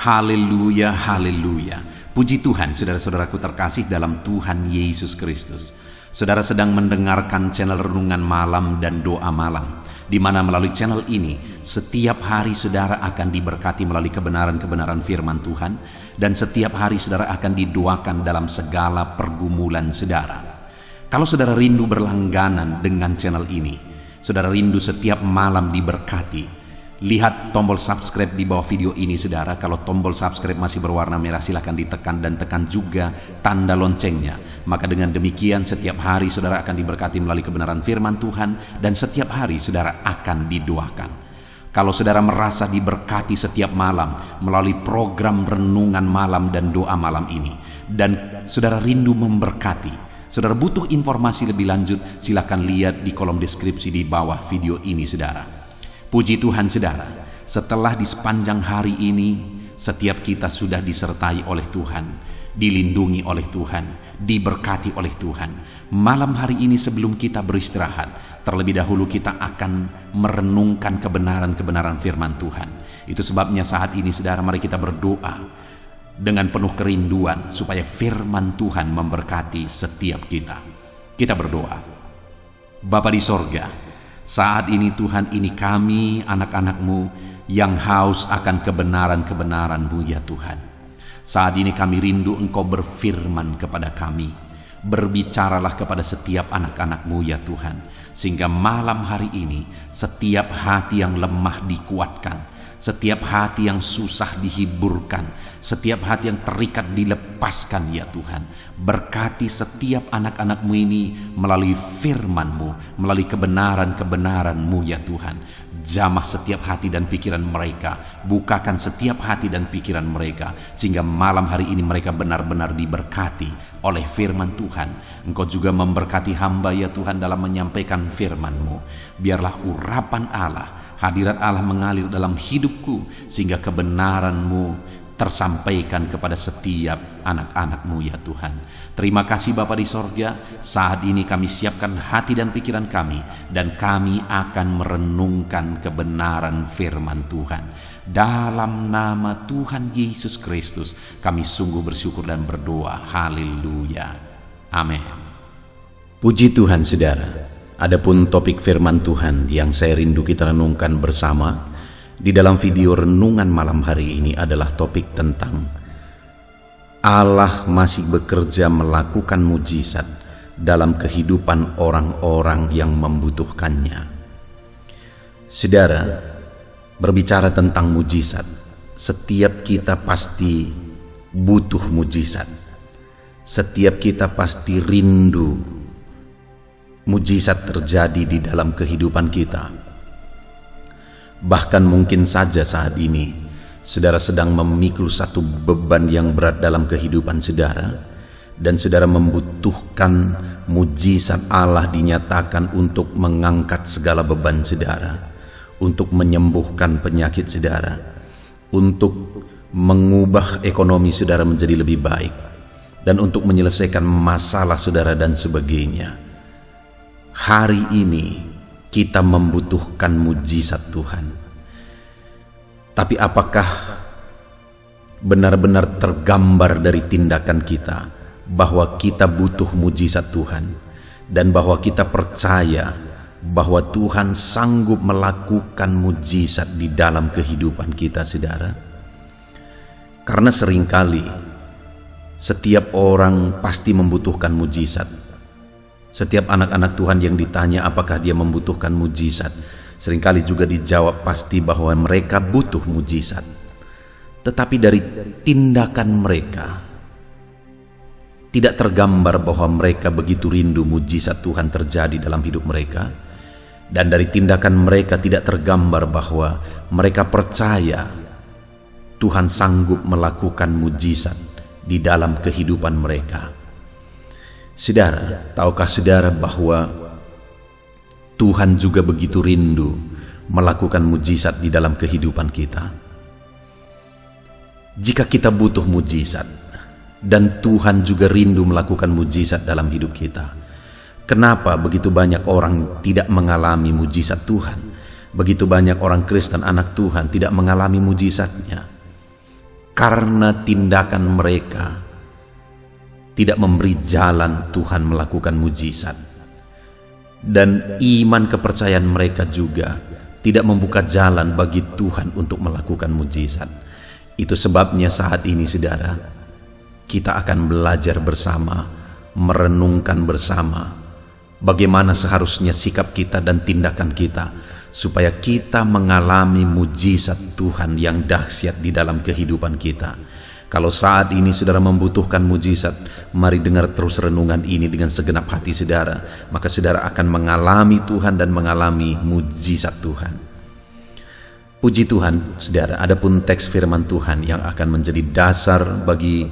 Haleluya, haleluya. Puji Tuhan, saudara-saudaraku terkasih dalam Tuhan Yesus Kristus. Saudara sedang mendengarkan channel Renungan Malam dan Doa Malam, di mana melalui channel ini setiap hari saudara akan diberkati melalui kebenaran-kebenaran firman Tuhan, dan setiap hari saudara akan didoakan dalam segala pergumulan saudara. Kalau saudara rindu berlangganan dengan channel ini, saudara rindu setiap malam diberkati, lihat tombol subscribe di bawah video ini saudara. Kalau tombol subscribe masih berwarna merah, silahkan ditekan dan tekan juga tanda loncengnya. Maka dengan demikian setiap hari saudara akan diberkati melalui kebenaran firman Tuhan, dan setiap hari saudara akan didoakan. Kalau saudara merasa diberkati setiap malam melalui program Renungan Malam dan Doa Malam ini, dan saudara rindu memberkati, saudara butuh informasi lebih lanjut, silahkan lihat di kolom deskripsi di bawah video ini saudara. Puji Tuhan saudara, setelah di sepanjang hari ini setiap kita sudah disertai oleh Tuhan, dilindungi oleh Tuhan, diberkati oleh Tuhan. Malam hari ini sebelum kita beristirahat, terlebih dahulu kita akan merenungkan kebenaran-kebenaran firman Tuhan. Itu sebabnya saat ini saudara, mari kita berdoa dengan penuh kerinduan supaya firman Tuhan memberkati setiap kita. Kita berdoa. Bapa di sorga, saat ini Tuhan, ini kami anak-anak-Mu yang haus akan kebenaran-kebenaran-Mu ya Tuhan. Saat ini kami rindu Engkau berfirman kepada kami. Berbicaralah kepada setiap anak-anak-Mu ya Tuhan, sehingga malam hari ini setiap hati yang lemah dikuatkan, setiap hati yang susah dihiburkan, setiap hati yang terikat dilepaskan ya Tuhan. Berkati setiap anak-anak-Mu ini melalui firman-Mu, melalui kebenaran-kebenaran-Mu ya Tuhan. Jamah setiap hati dan pikiran mereka, bukakan setiap hati dan pikiran mereka, sehingga malam hari ini mereka benar-benar diberkati oleh firman Tuhan. Engkau juga memberkati hamba ya Tuhan dalam menyampaikan firman-Mu. Biarlah urapan Allah, hadirat Allah mengalir dalam hidupku, sehingga kebenaran-Mu tersampaikan kepada setiap anak-anak-Mu ya Tuhan. Terima kasih Bapa di sorga. Saat ini kami siapkan hati dan pikiran kami, dan kami akan merenungkan kebenaran firman Tuhan. Dalam nama Tuhan Yesus Kristus kami sungguh bersyukur dan berdoa. Haleluya. Amin. Puji Tuhan saudara. Adapun topik firman Tuhan yang saya rindu kita renungkan bersama di dalam video renungan malam hari ini adalah topik tentang Allah masih bekerja melakukan mujizat dalam kehidupan orang-orang yang membutuhkannya. Saudara, berbicara tentang mujizat, setiap kita pasti butuh mujizat. Setiap kita pasti rindu mujizat terjadi di dalam kehidupan kita. Bahkan mungkin saja saat ini saudara sedang memikul satu beban yang berat dalam kehidupan saudara, dan saudara membutuhkan mujizat Allah dinyatakan untuk mengangkat segala beban saudara, untuk menyembuhkan penyakit saudara, untuk mengubah ekonomi saudara menjadi lebih baik, dan untuk menyelesaikan masalah saudara dan sebagainya. Hari ini kita membutuhkan mujizat Tuhan. Tapi apakah benar-benar tergambar dari tindakan kita bahwa kita butuh mujizat Tuhan, dan bahwa kita percaya bahwa Tuhan sanggup melakukan mujizat di dalam kehidupan kita saudara? Karena seringkali setiap orang pasti membutuhkan mujizat. Setiap anak-anak Tuhan yang ditanya apakah dia membutuhkan mujizat, seringkali juga dijawab pasti bahwa mereka butuh mujizat. Tetapi dari tindakan mereka tidak tergambar bahwa mereka begitu rindu mujizat Tuhan terjadi dalam hidup mereka. Dan dari tindakan mereka tidak tergambar bahwa mereka percaya Tuhan sanggup melakukan mujizat di dalam kehidupan mereka. Saudara, tahukah saudara bahwa Tuhan juga begitu rindu melakukan mujizat di dalam kehidupan kita? Jika kita butuh mujizat, dan Tuhan juga rindu melakukan mujizat dalam hidup kita, kenapa begitu banyak orang tidak mengalami mujizat Tuhan? Begitu banyak orang Kristen anak Tuhan tidak mengalami mujizatnya. karena tindakan mereka tidak memberi jalan Tuhan melakukan mujizat, dan iman kepercayaan mereka juga tidak membuka jalan bagi Tuhan untuk melakukan mujizat. Itu sebabnya saat ini, saudara, kita akan belajar bersama, merenungkan bersama bagaimana seharusnya sikap kita dan tindakan kita supaya kita mengalami mujizat Tuhan yang dahsyat di dalam kehidupan kita. Kalau saat ini saudara membutuhkan mujizat, mari dengar terus renungan ini dengan segenap hati saudara, maka saudara akan mengalami Tuhan dan mengalami mujizat Tuhan. Puji Tuhan, saudara, adapun teks firman Tuhan yang akan menjadi dasar bagi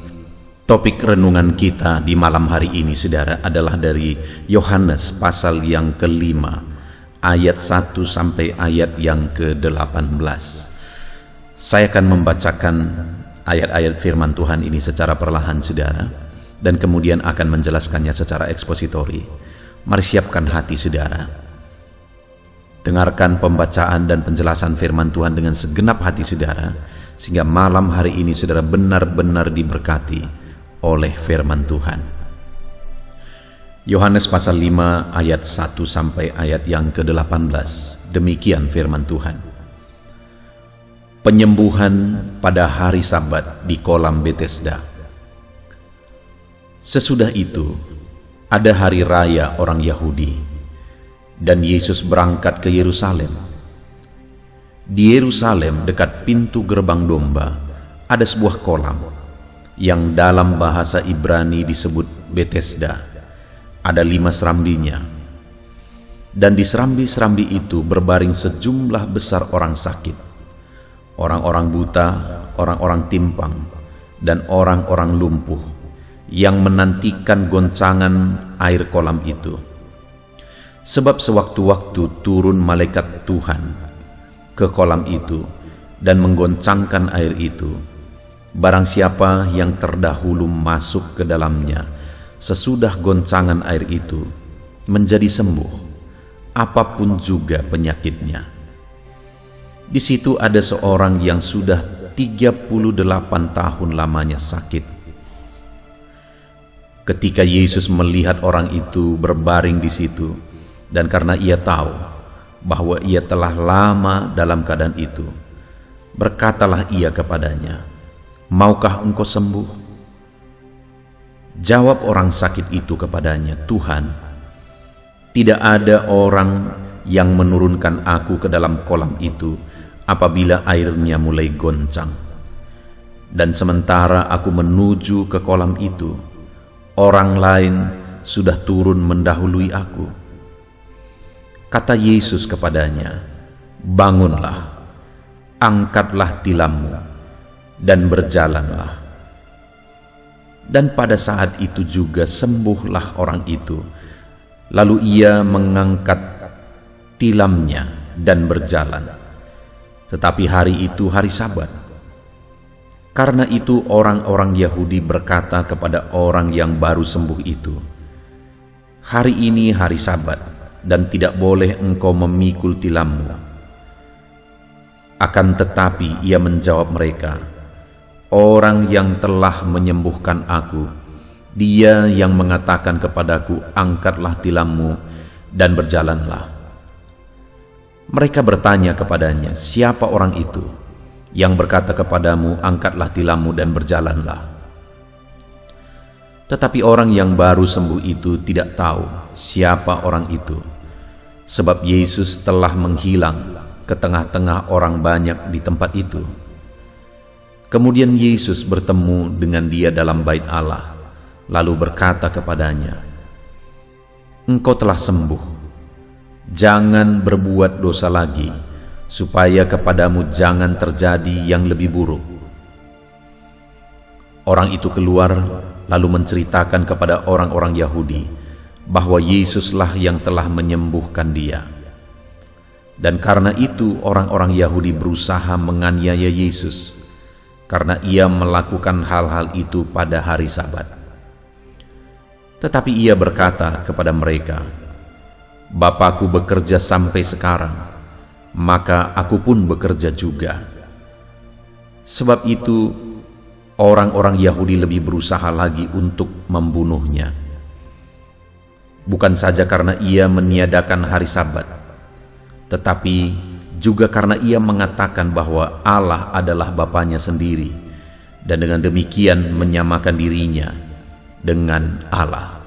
topik renungan kita di malam hari ini, saudara, adalah dari Yohanes pasal yang ke-5, ayat 1 sampai ayat yang ke-18. Saya akan membacakan ayat-ayat firman Tuhan ini secara perlahan, saudara, dan kemudian akan menjelaskannya secara ekspositori. Mari siapkan hati saudara, dengarkan pembacaan dan penjelasan firman Tuhan dengan segenap hati saudara, sehingga malam hari ini saudara benar-benar diberkati oleh firman Tuhan. Yohanes pasal 5 ayat 1 sampai ayat yang ke-18. Demikian firman Tuhan. Penyembuhan pada hari Sabat di kolam Betesda. Sesudah itu, ada hari raya orang Yahudi, dan Yesus berangkat ke Yerusalem. Di Yerusalem, dekat pintu gerbang domba, ada sebuah kolam, yang dalam bahasa Ibrani disebut Betesda. Ada 5 serambinya, dan di serambi-serambi itu berbaring sejumlah besar orang sakit, orang-orang buta, orang-orang timpang, dan orang-orang lumpuh, yang menantikan goncangan air kolam itu. Sebab sewaktu-waktu turun malaikat Tuhan ke kolam itu dan menggoncangkan air itu. Barang siapa yang terdahulu masuk ke dalamnya sesudah goncangan air itu menjadi sembuh, apapun juga penyakitnya. Di situ ada seorang yang sudah 38 tahun lamanya sakit. Ketika Yesus melihat orang itu berbaring di situ, dan karena ia tahu bahwa ia telah lama dalam keadaan itu, berkatalah ia kepadanya, "Maukah engkau sembuh?" Jawab orang sakit itu kepadanya, "Tuhan, tidak ada orang yang menurunkan aku ke dalam kolam itu apabila airnya mulai goncang. Dan sementara aku menuju ke kolam itu, orang lain sudah turun mendahului aku." Kata Yesus kepadanya, "Bangunlah, angkatlah tilammu, dan berjalanlah." Dan pada saat itu juga sembuhlah orang itu. Lalu ia mengangkat tilamnya dan berjalan. Tetapi hari itu hari Sabat. Karena itu orang-orang Yahudi berkata kepada orang yang baru sembuh itu, "Hari ini hari Sabat, dan tidak boleh engkau memikul tilammu." Akan tetapi ia menjawab mereka, "Orang yang telah menyembuhkan aku, dia yang mengatakan kepadaku, 'Angkatlah tilammu dan berjalanlah.'" Mereka bertanya kepadanya, "Siapa orang itu yang berkata kepadamu, 'Angkatlah tilammu dan berjalanlah'?" Tetapi orang yang baru sembuh itu tidak tahu siapa orang itu, sebab Yesus telah menghilang ke tengah-tengah orang banyak di tempat itu. Kemudian Yesus bertemu dengan dia dalam bait Allah, lalu berkata kepadanya, "Engkau telah sembuh. Jangan berbuat dosa lagi, supaya kepadamu jangan terjadi yang lebih buruk." Orang itu keluar lalu menceritakan kepada orang-orang Yahudi bahwa Yesuslah yang telah menyembuhkan dia. Dan karena itu orang-orang Yahudi berusaha menganiaya Yesus, karena ia melakukan hal-hal itu pada hari Sabat. Tetapi ia berkata kepada mereka, "Bapakku bekerja sampai sekarang, maka aku pun bekerja juga." Sebab itu orang-orang Yahudi lebih berusaha lagi untuk membunuhnya. Bukan saja karena ia meniadakan hari Sabat, tetapi juga karena ia mengatakan bahwa Allah adalah Bapanya sendiri, dan dengan demikian menyamakan dirinya dengan Allah.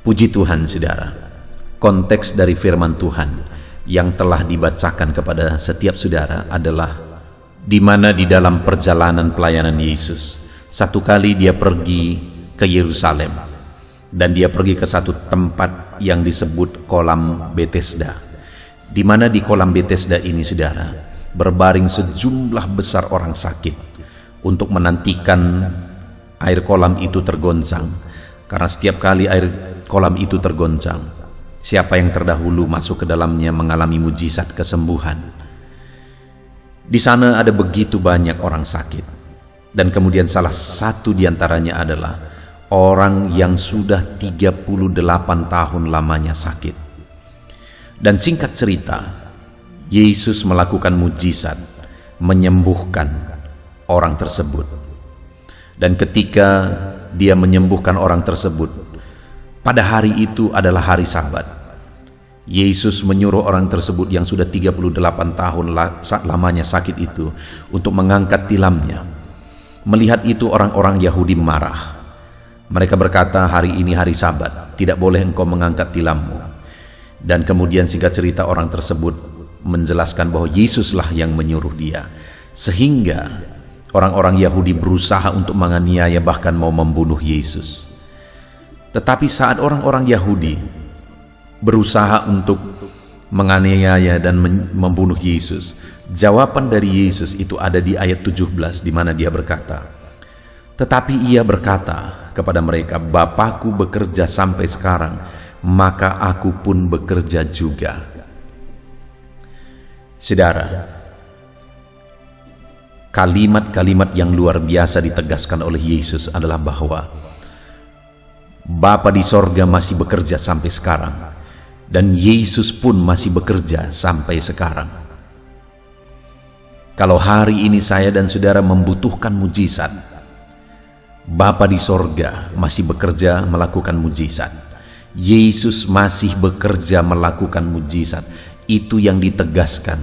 Puji Tuhan, saudara. Konteks dari firman Tuhan yang telah dibacakan kepada setiap saudara adalah di mana di dalam perjalanan pelayanan Yesus, satu kali dia pergi ke Yerusalem, dan dia pergi ke satu tempat yang disebut kolam Betesda, di mana di kolam Betesda ini, saudara, berbaring sejumlah besar orang sakit untuk menantikan air kolam itu tergoncang. Karena setiap kali air kolam itu tergoncang, siapa yang terdahulu masuk ke dalamnya mengalami mujizat kesembuhan. Di sana ada begitu banyak orang sakit, dan kemudian salah satu diantaranya adalah orang yang sudah 38 tahun lamanya sakit. Dan singkat cerita, Yesus melakukan mujizat, menyembuhkan orang tersebut. Dan ketika dia menyembuhkan orang tersebut, pada hari itu adalah hari Sabat. Yesus menyuruh orang tersebut yang sudah 38 tahun lamanya sakit itu untuk mengangkat tilamnya. Melihat itu orang-orang Yahudi marah. Mereka berkata, hari ini hari Sabat, tidak boleh engkau mengangkat tilammu. Dan kemudian singkat cerita orang tersebut menjelaskan bahwa Yesuslah yang menyuruh dia. Sehingga orang-orang Yahudi berusaha untuk menganiaya, bahkan mau membunuh Yesus. Tetapi saat orang-orang Yahudi berusaha untuk menganiaya dan membunuh Yesus, jawaban dari Yesus itu ada di ayat 17, di mana dia berkata, tetapi ia berkata kepada mereka, Bapakku bekerja sampai sekarang, maka aku pun bekerja juga. Saudara, kalimat-kalimat yang luar biasa ditegaskan oleh Yesus adalah bahwa Bapa di sorga masih bekerja sampai sekarang, dan Yesus pun masih bekerja sampai sekarang. Kalau hari ini saya dan saudara membutuhkan mujizat, Bapa di sorga masih bekerja melakukan mujizat. Yesus masih bekerja melakukan mujizat. Itu yang ditegaskan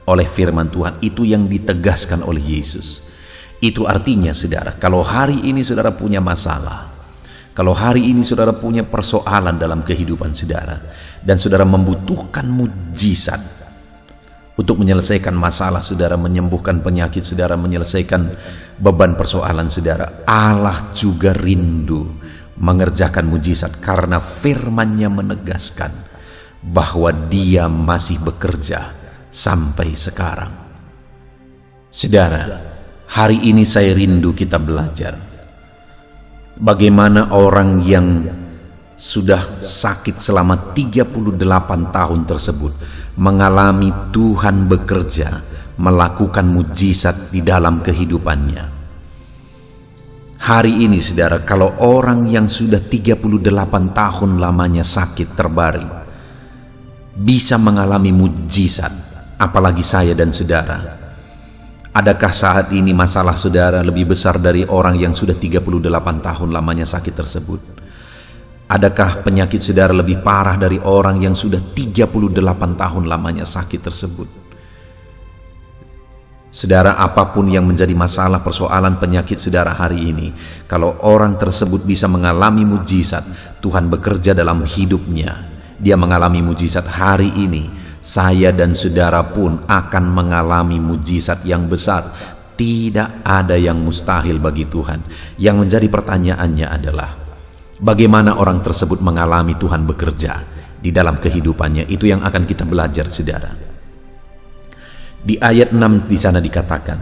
oleh firman Tuhan, itu yang ditegaskan oleh Yesus. Itu artinya, saudara, kalau hari ini saudara punya masalah, kalau hari ini saudara punya persoalan dalam kehidupan saudara, dan saudara membutuhkan mujizat untuk menyelesaikan masalah saudara, menyembuhkan penyakit saudara, menyelesaikan beban persoalan saudara, Allah juga rindu mengerjakan mujizat, karena firman-Nya menegaskan bahwa Dia masih bekerja sampai sekarang. Saudara, hari ini saya rindu kita belajar bagaimana orang yang sudah sakit selama 38 tahun tersebut mengalami Tuhan bekerja melakukan mujizat di dalam kehidupannya. Hari ini, saudara, kalau orang yang sudah 38 tahun lamanya sakit terbaring bisa mengalami mujizat, apalagi saya dan saudara. Adakah saat ini masalah saudara lebih besar dari orang yang sudah 38 tahun lamanya sakit tersebut? Adakah penyakit saudara lebih parah dari orang yang sudah 38 tahun lamanya sakit tersebut? Saudara, apapun yang menjadi masalah, persoalan, penyakit saudara hari ini, kalau orang tersebut bisa mengalami mujizat, Tuhan bekerja dalam hidupnya, dia mengalami mujizat hari ini, saya dan saudara pun akan mengalami mujizat yang besar. Tidak ada yang mustahil bagi Tuhan. Yang menjadi pertanyaannya adalah, bagaimana orang tersebut mengalami Tuhan bekerja di dalam kehidupannya? Itu yang akan kita belajar, saudara. Di ayat 6 di sana dikatakan,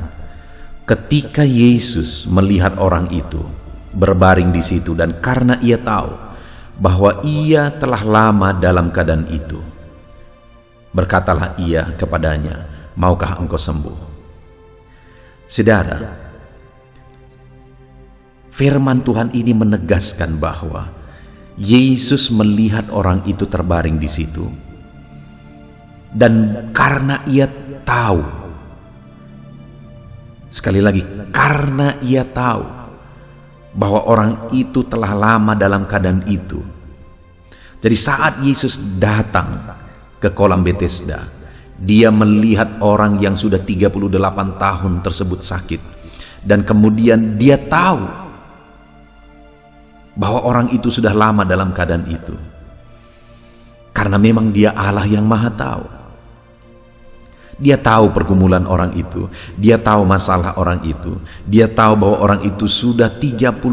ketika Yesus melihat orang itu berbaring di situ, dan karena ia tahu bahwa ia telah lama dalam keadaan itu, berkatalah ia kepadanya, maukah engkau sembuh? Saudara, firman Tuhan ini menegaskan bahwa Yesus melihat orang itu terbaring di situ, dan karena ia tahu Sekali lagi, karena ia tahu bahwa orang itu telah lama dalam keadaan itu. Jadi saat Yesus datang ke kolam Bethesda, dia melihat orang yang sudah 38 tahun tersebut sakit. Dan kemudian dia tahu bahwa orang itu sudah lama dalam keadaan itu. Karena memang dia Allah yang Maha Tahu. Dia tahu pergumulan orang itu, dia tahu masalah orang itu, dia tahu bahwa orang itu sudah 38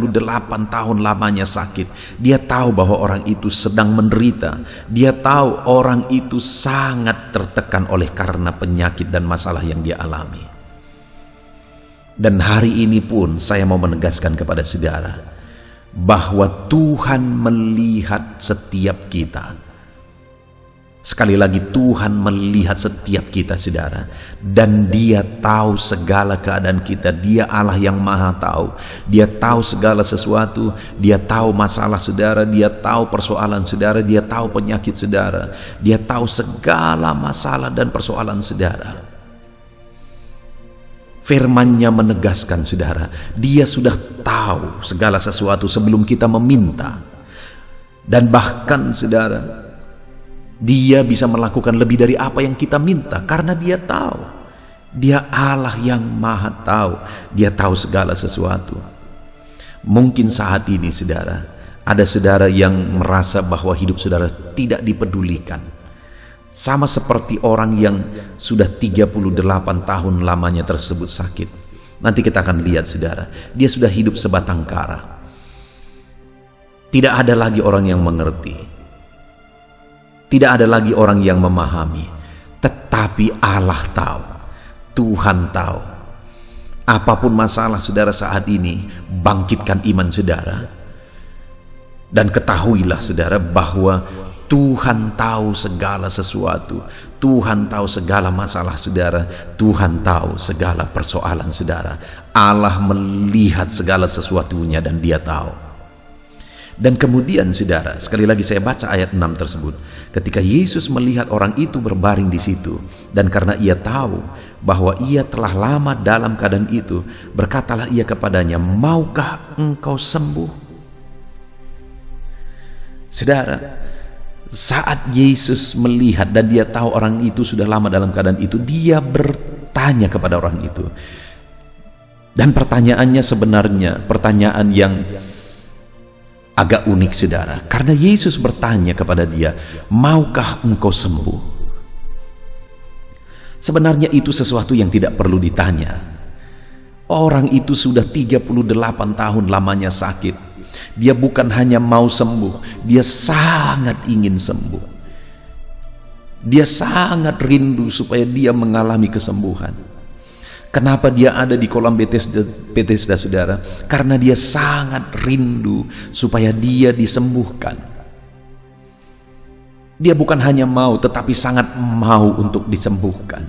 tahun lamanya sakit, dia tahu bahwa orang itu sedang menderita, dia tahu orang itu sangat tertekan oleh karena penyakit dan masalah yang dia alami. Dan hari ini pun saya mau menegaskan kepada saudara bahwa Tuhan melihat setiap kita. Sekali lagi, Tuhan melihat setiap kita, saudara, dan dia tahu segala keadaan kita. Dia Allah yang Maha Tahu. Dia tahu segala sesuatu. Dia tahu masalah saudara, dia tahu persoalan saudara, dia tahu penyakit saudara, dia tahu segala masalah dan persoalan saudara. Firman-Nya menegaskan, saudara, dia sudah tahu segala sesuatu sebelum kita meminta. Dan bahkan, saudara, dia bisa melakukan lebih dari apa yang kita minta karena dia tahu. Dia Allah yang Maha Tahu. Dia tahu segala sesuatu. Mungkin saat ini, saudara, ada saudara yang merasa bahwa hidup saudara tidak dipedulikan. Sama seperti orang yang sudah 38 tahun lamanya tersebut sakit. Nanti kita akan lihat, saudara, dia sudah hidup sebatang kara. Tidak ada lagi orang yang mengerti. Tidak ada lagi orang yang memahami, tetapi Allah tahu, Tuhan tahu. Apapun masalah saudara saat ini, bangkitkan iman saudara. Dan ketahuilah, saudara, bahwa Tuhan tahu segala sesuatu. Tuhan tahu segala masalah saudara. Tuhan tahu segala persoalan saudara. Allah melihat segala sesuatunya dan dia tahu. Dan kemudian, saudara, sekali lagi saya baca ayat 6 tersebut. Ketika Yesus melihat orang itu berbaring di situ, dan karena ia tahu bahwa ia telah lama dalam keadaan itu, berkatalah ia kepadanya, "Maukah engkau sembuh?" Saudara, saat Yesus melihat dan dia tahu orang itu sudah lama dalam keadaan itu, dia bertanya kepada orang itu. Dan pertanyaannya sebenarnya pertanyaan yang agak unik, saudara, karena Yesus bertanya kepada dia, "Maukah engkau sembuh?" Sebenarnya itu sesuatu yang tidak perlu ditanya. Orang itu sudah 38 tahun lamanya sakit. Dia bukan hanya mau sembuh, dia sangat ingin sembuh. Dia sangat rindu supaya dia mengalami kesembuhan. Kenapa dia ada di kolam Bethesda, saudara? Karena dia sangat rindu supaya dia disembuhkan. Dia bukan hanya mau, tetapi sangat mau untuk disembuhkan.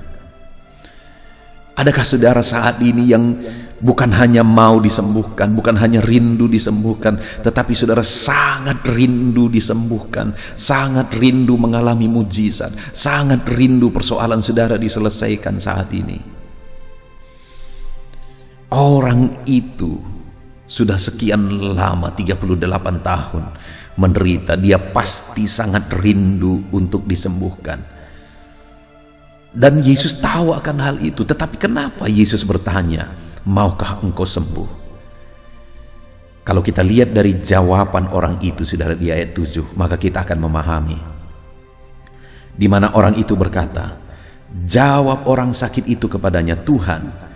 Adakah saudara saat ini yang bukan hanya mau disembuhkan, bukan hanya rindu disembuhkan, tetapi saudara sangat rindu disembuhkan, sangat rindu mengalami mujizat, sangat rindu persoalan saudara diselesaikan saat ini? Orang itu sudah sekian lama, 38 tahun menderita. Dia pasti sangat rindu untuk disembuhkan. Dan Yesus tahu akan hal itu. Tetapi kenapa Yesus bertanya, "Maukah engkau sembuh?" Kalau kita lihat dari jawaban orang itu, saudara, di ayat 7, maka kita akan memahami. Di mana orang itu berkata, jawab orang sakit itu kepadanya, "Tuhan,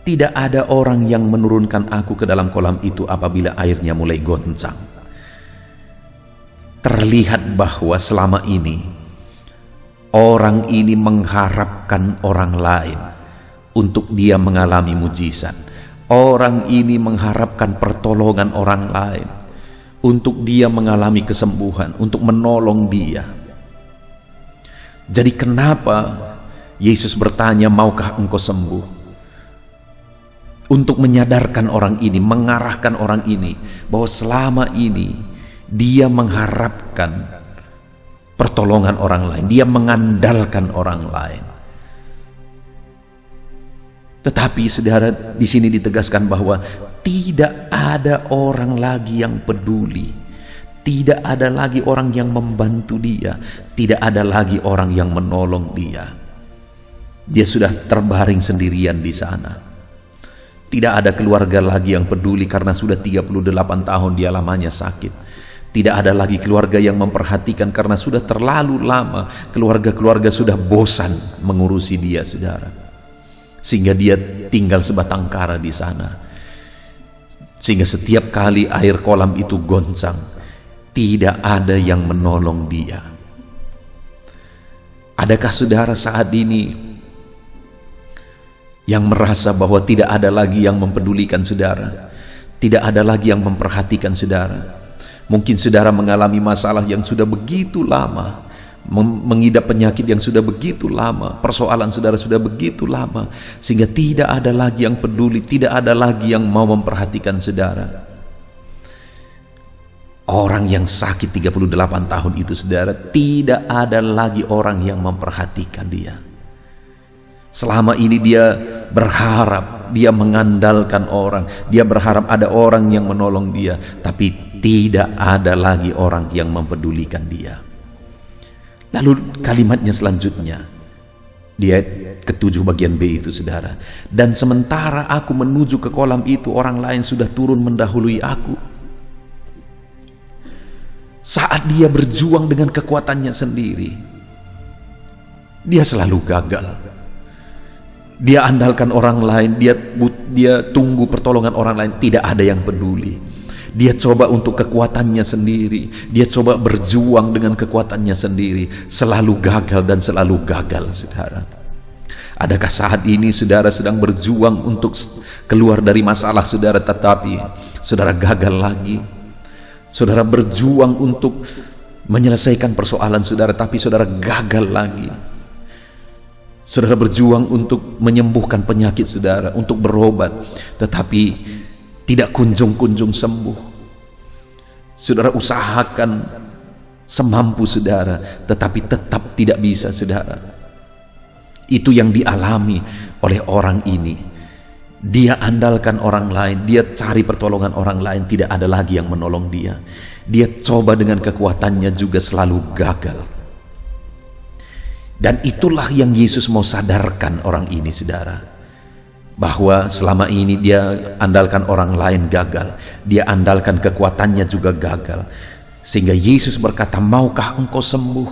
tidak ada orang yang menurunkan aku ke dalam kolam itu apabila airnya mulai goncang." Terlihat bahwa selama ini orang ini mengharapkan orang lain untuk dia mengalami mujizat. Orang ini mengharapkan pertolongan orang lain untuk dia mengalami kesembuhan, untuk menolong dia. Jadi kenapa Yesus bertanya, "Maukah engkau sembuh?" Untuk menyadarkan orang ini, mengarahkan orang ini bahwa selama ini dia mengharapkan pertolongan orang lain, dia mengandalkan orang lain. Tetapi saudara, di sini ditegaskan bahwa tidak ada orang lagi yang peduli, tidak ada lagi orang yang membantu dia, tidak ada lagi orang yang menolong dia. Dia sudah terbaring sendirian di sana. Tidak ada keluarga lagi yang peduli karena sudah 38 tahun dia lamanya sakit. Tidak ada lagi keluarga yang memperhatikan karena sudah terlalu lama keluarga-keluarga sudah bosan mengurusi dia, saudara. Sehingga dia tinggal sebatang kara di sana. Sehingga setiap kali air kolam itu goncang, tidak ada yang menolong dia. Adakah saudara saat ini yang merasa bahwa tidak ada lagi yang mempedulikan saudara, tidak ada lagi yang memperhatikan saudara? Mungkin saudara mengalami masalah yang sudah begitu lama, mengidap penyakit yang sudah begitu lama, persoalan saudara sudah begitu lama, sehingga tidak ada lagi yang peduli, tidak ada lagi yang mau memperhatikan saudara. Orang yang sakit 38 tahun itu, saudara, tidak ada lagi orang yang memperhatikan dia. Selama ini dia berharap, dia mengandalkan orang, dia berharap ada orang yang menolong dia, tapi tidak ada lagi orang yang mempedulikan dia. Lalu kalimatnya selanjutnya, di ayat ke-7 bagian B itu, saudara. Dan sementara aku menuju ke kolam itu, orang lain sudah turun mendahului aku. Saat dia berjuang dengan kekuatannya sendiri, dia selalu gagal. Dia andalkan orang lain, dia tunggu pertolongan orang lain, tidak ada yang peduli. Dia coba untuk kekuatannya sendiri, dia coba berjuang dengan kekuatannya sendiri, selalu gagal dan selalu gagal, saudara. Adakah saat ini saudara sedang berjuang untuk keluar dari masalah saudara, tetapi saudara gagal lagi? Saudara berjuang untuk menyelesaikan persoalan saudara, tapi saudara gagal lagi. Saudara berjuang untuk menyembuhkan penyakit saudara, untuk berobat, tetapi tidak kunjung-kunjung sembuh. Saudara usahakan semampu saudara, tetapi tetap tidak bisa, saudara. Itu yang dialami oleh orang ini. Dia andalkan orang lain, dia cari pertolongan orang lain, tidak ada lagi yang menolong dia. Dia coba dengan kekuatannya juga selalu gagal. Dan itulah yang Yesus mau sadarkan orang ini, saudara. Bahwa selama ini dia andalkan orang lain gagal, dia andalkan kekuatannya juga gagal. Sehingga Yesus berkata, maukah engkau sembuh?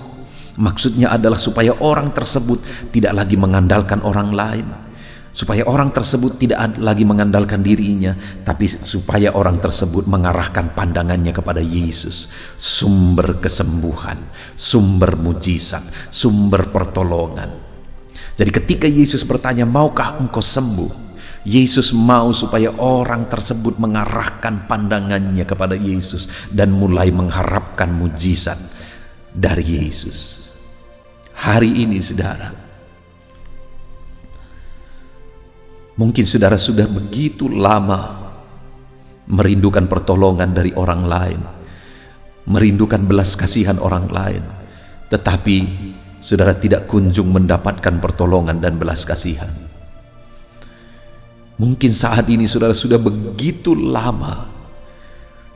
Maksudnya adalah supaya orang tersebut tidak lagi mengandalkan orang lain, supaya orang tersebut tidak lagi mengandalkan dirinya, tapi supaya orang tersebut mengarahkan pandangannya kepada Yesus, sumber kesembuhan, sumber mujizat, sumber pertolongan. Jadi ketika Yesus bertanya, maukah engkau sembuh? Yesus mau supaya orang tersebut mengarahkan pandangannya kepada Yesus dan mulai mengharapkan mujizat dari Yesus. Hari ini, saudara, mungkin saudara sudah begitu lama merindukan pertolongan dari orang lain, merindukan belas kasihan orang lain, tetapi saudara tidak kunjung mendapatkan pertolongan dan belas kasihan. Mungkin saat ini saudara sudah begitu lama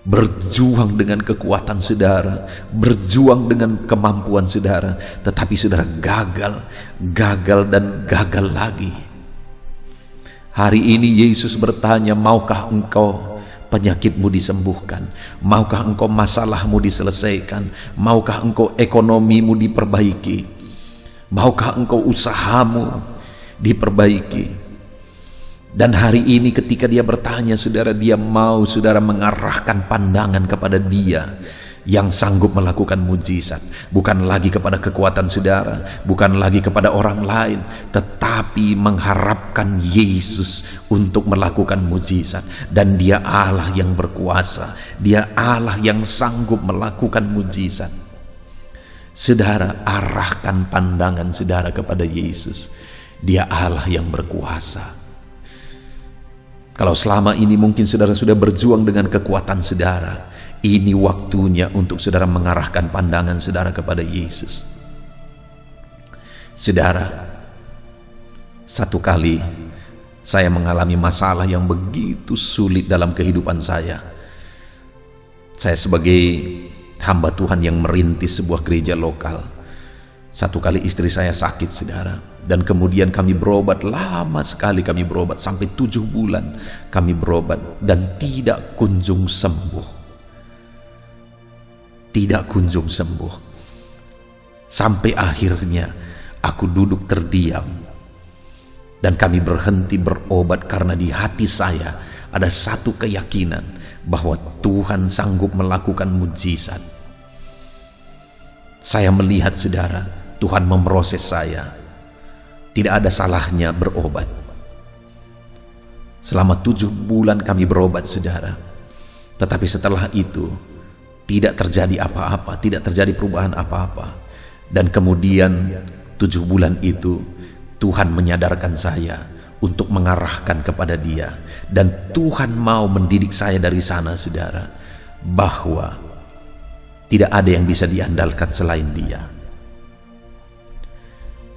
berjuang dengan kekuatan saudara, berjuang dengan kemampuan saudara, tetapi saudara gagal dan gagal lagi. Hari ini Yesus bertanya, maukah engkau penyakitmu disembuhkan? Maukah engkau masalahmu diselesaikan? Maukah engkau ekonomimu diperbaiki? Maukah engkau usahamu diperbaiki? Dan hari ini ketika dia bertanya, saudara, dia mau saudara mengarahkan pandangan kepada dia yang sanggup melakukan mujizat, bukan lagi kepada kekuatan saudara, bukan lagi kepada orang lain, tetapi mengharapkan Yesus untuk melakukan mujizat. Dan dia Allah yang berkuasa, dia Allah yang sanggup melakukan mujizat. Saudara, arahkan pandangan saudara kepada Yesus. Dia Allah yang berkuasa. Kalau selama ini mungkin saudara sudah berjuang dengan kekuatan saudara, ini waktunya untuk saudara mengarahkan pandangan saudara kepada Yesus. Saudara, satu kali Saya mengalami masalah yang begitu sulit dalam kehidupan saya. Saya sebagai hamba Tuhan yang merintis sebuah gereja lokal. Satu kali istri saya sakit, saudara, dan kemudian kami berobat, lama sekali kami berobat, sampai 7 bulan kami berobat, dan tidak kunjung sembuh. Tidak kunjung sembuh. Sampai akhirnya aku duduk terdiam, dan kami berhenti berobat karena di hati saya ada satu keyakinan bahwa Tuhan sanggup melakukan mujizat. Saya melihat, saudara, Tuhan memproses saya. Tidak ada salahnya berobat. Selama 7 bulan kami berobat, saudara. Tetapi setelah itu tidak terjadi apa-apa, tidak terjadi perubahan apa-apa. Dan kemudian 7 bulan itu Tuhan menyadarkan saya untuk mengarahkan kepada Dia. Dan Tuhan mau mendidik saya dari sana, saudara, bahwa tidak ada yang bisa diandalkan selain Dia.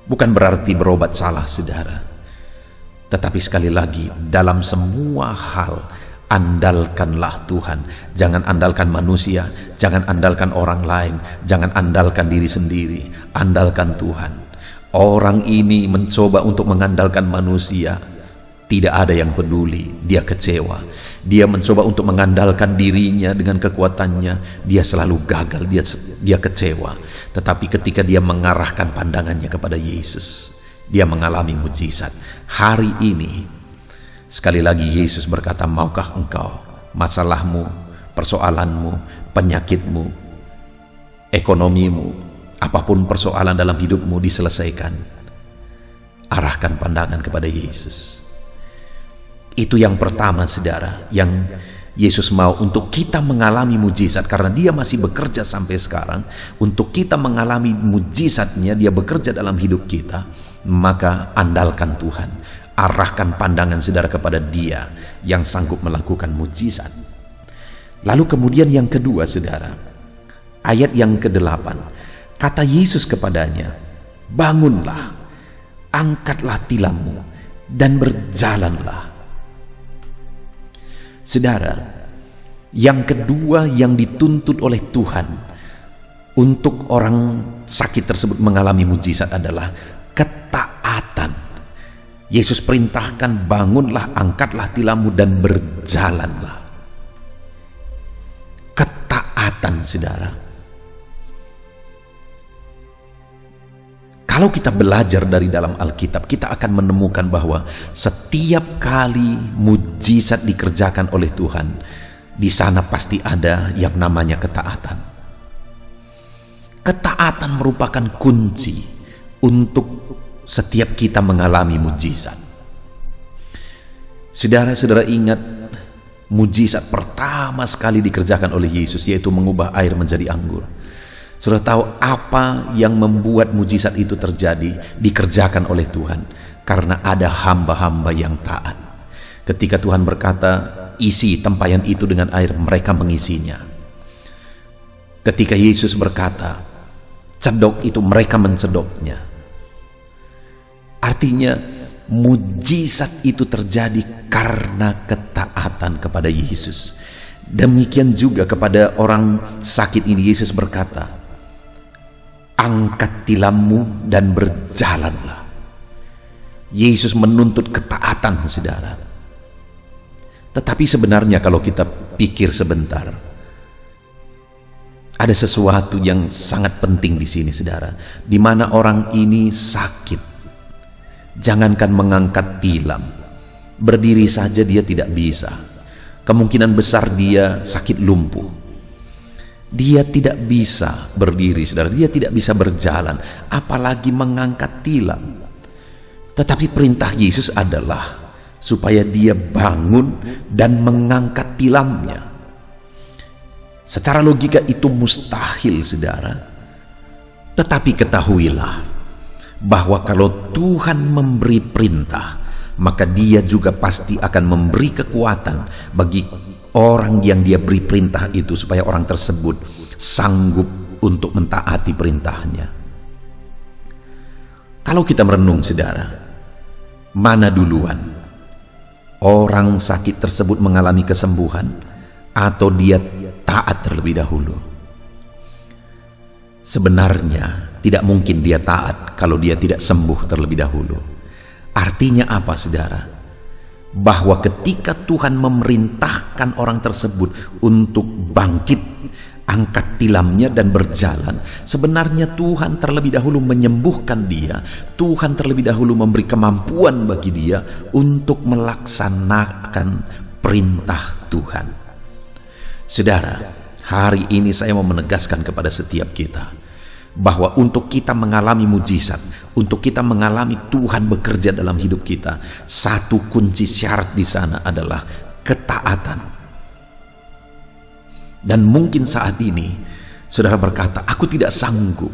Bukan berarti berobat salah, saudara. Tetapi sekali lagi, dalam semua hal, andalkanlah Tuhan. Jangan andalkan manusia, jangan andalkan orang lain, jangan andalkan diri sendiri. Andalkan Tuhan. Orang ini mencoba untuk mengandalkan manusia. Tidak ada yang peduli, dia kecewa. Dia mencoba untuk mengandalkan dirinya dengan kekuatannya, dia selalu gagal, dia kecewa. Tetapi ketika dia mengarahkan pandangannya kepada Yesus, dia mengalami mujizat. Hari ini, sekali lagi Yesus berkata, maukah engkau masalahmu, persoalanmu, penyakitmu, ekonomimu, apapun persoalan dalam hidupmu diselesaikan? Arahkan pandangan kepada Yesus. Itu yang pertama, saudara, yang Yesus mau untuk kita mengalami mujizat, karena Dia masih bekerja sampai sekarang. Untuk kita mengalami mujizatnya, Dia bekerja dalam hidup kita. Maka andalkan Tuhan, arahkan pandangan saudara kepada Dia yang sanggup melakukan mujizat. Lalu kemudian yang kedua, saudara, ayat yang ke-8, kata Yesus kepadanya, bangunlah, angkatlah tilammu, dan berjalanlah. Saudara, yang kedua yang dituntut oleh Tuhan untuk orang sakit tersebut mengalami mujizat adalah ketaatan. Yesus perintahkan, bangunlah, angkatlah tilammu, dan berjalanlah. Ketaatan, saudara. Kalau kita belajar dari dalam Alkitab, kita akan menemukan bahwa setiap kali mujizat dikerjakan oleh Tuhan, di sana pasti ada yang namanya ketaatan. Ketaatan merupakan kunci untuk setiap kita mengalami mujizat. Saudara-saudara ingat, mujizat pertama sekali dikerjakan oleh Yesus, yaitu mengubah air menjadi anggur. Saudara tahu apa yang membuat mujizat itu terjadi, dikerjakan oleh Tuhan? Karena ada hamba-hamba yang taat. Ketika Tuhan berkata, isi tempayan itu dengan air, mereka mengisinya. Ketika Yesus berkata, cedok itu, mereka mencedoknya. Artinya, mujizat itu terjadi karena ketaatan kepada Yesus. Demikian juga kepada orang sakit ini, Yesus berkata, angkat tilammu dan berjalanlah. Yesus menuntut ketaatan, saudara. Tetapi sebenarnya kalau kita pikir sebentar, ada sesuatu yang sangat penting di sini, saudara, di mana orang ini sakit. Jangankan mengangkat tilam, berdiri saja dia tidak bisa. Kemungkinan besar dia sakit lumpuh. Dia tidak bisa berdiri, saudara. Dia tidak bisa berjalan, apalagi mengangkat tilam. Tetapi perintah Yesus adalah supaya dia bangun dan mengangkat tilamnya. Secara logika itu mustahil, saudara. Tetapi ketahuilah bahwa kalau Tuhan memberi perintah, maka Dia juga pasti akan memberi kekuatan bagi orang yang Dia beri perintah itu, supaya orang tersebut sanggup untuk mentaati perintahnya. Kalau kita merenung, saudara, mana duluan, orang sakit tersebut mengalami kesembuhan atau dia taat terlebih dahulu? Sebenarnya tidak mungkin dia taat kalau dia tidak sembuh terlebih dahulu. Artinya apa, saudara? Bahwa ketika Tuhan memerintahkan orang tersebut untuk bangkit, angkat tilamnya dan berjalan, sebenarnya Tuhan terlebih dahulu menyembuhkan dia. Tuhan terlebih dahulu memberi kemampuan bagi dia untuk melaksanakan perintah Tuhan. Saudara, hari ini saya mau menegaskan kepada setiap kita bahwa untuk kita mengalami mujizat, untuk kita mengalami Tuhan bekerja dalam hidup kita, satu kunci syarat di sana adalah ketaatan. Dan mungkin saat ini saudara berkata, aku tidak sanggup,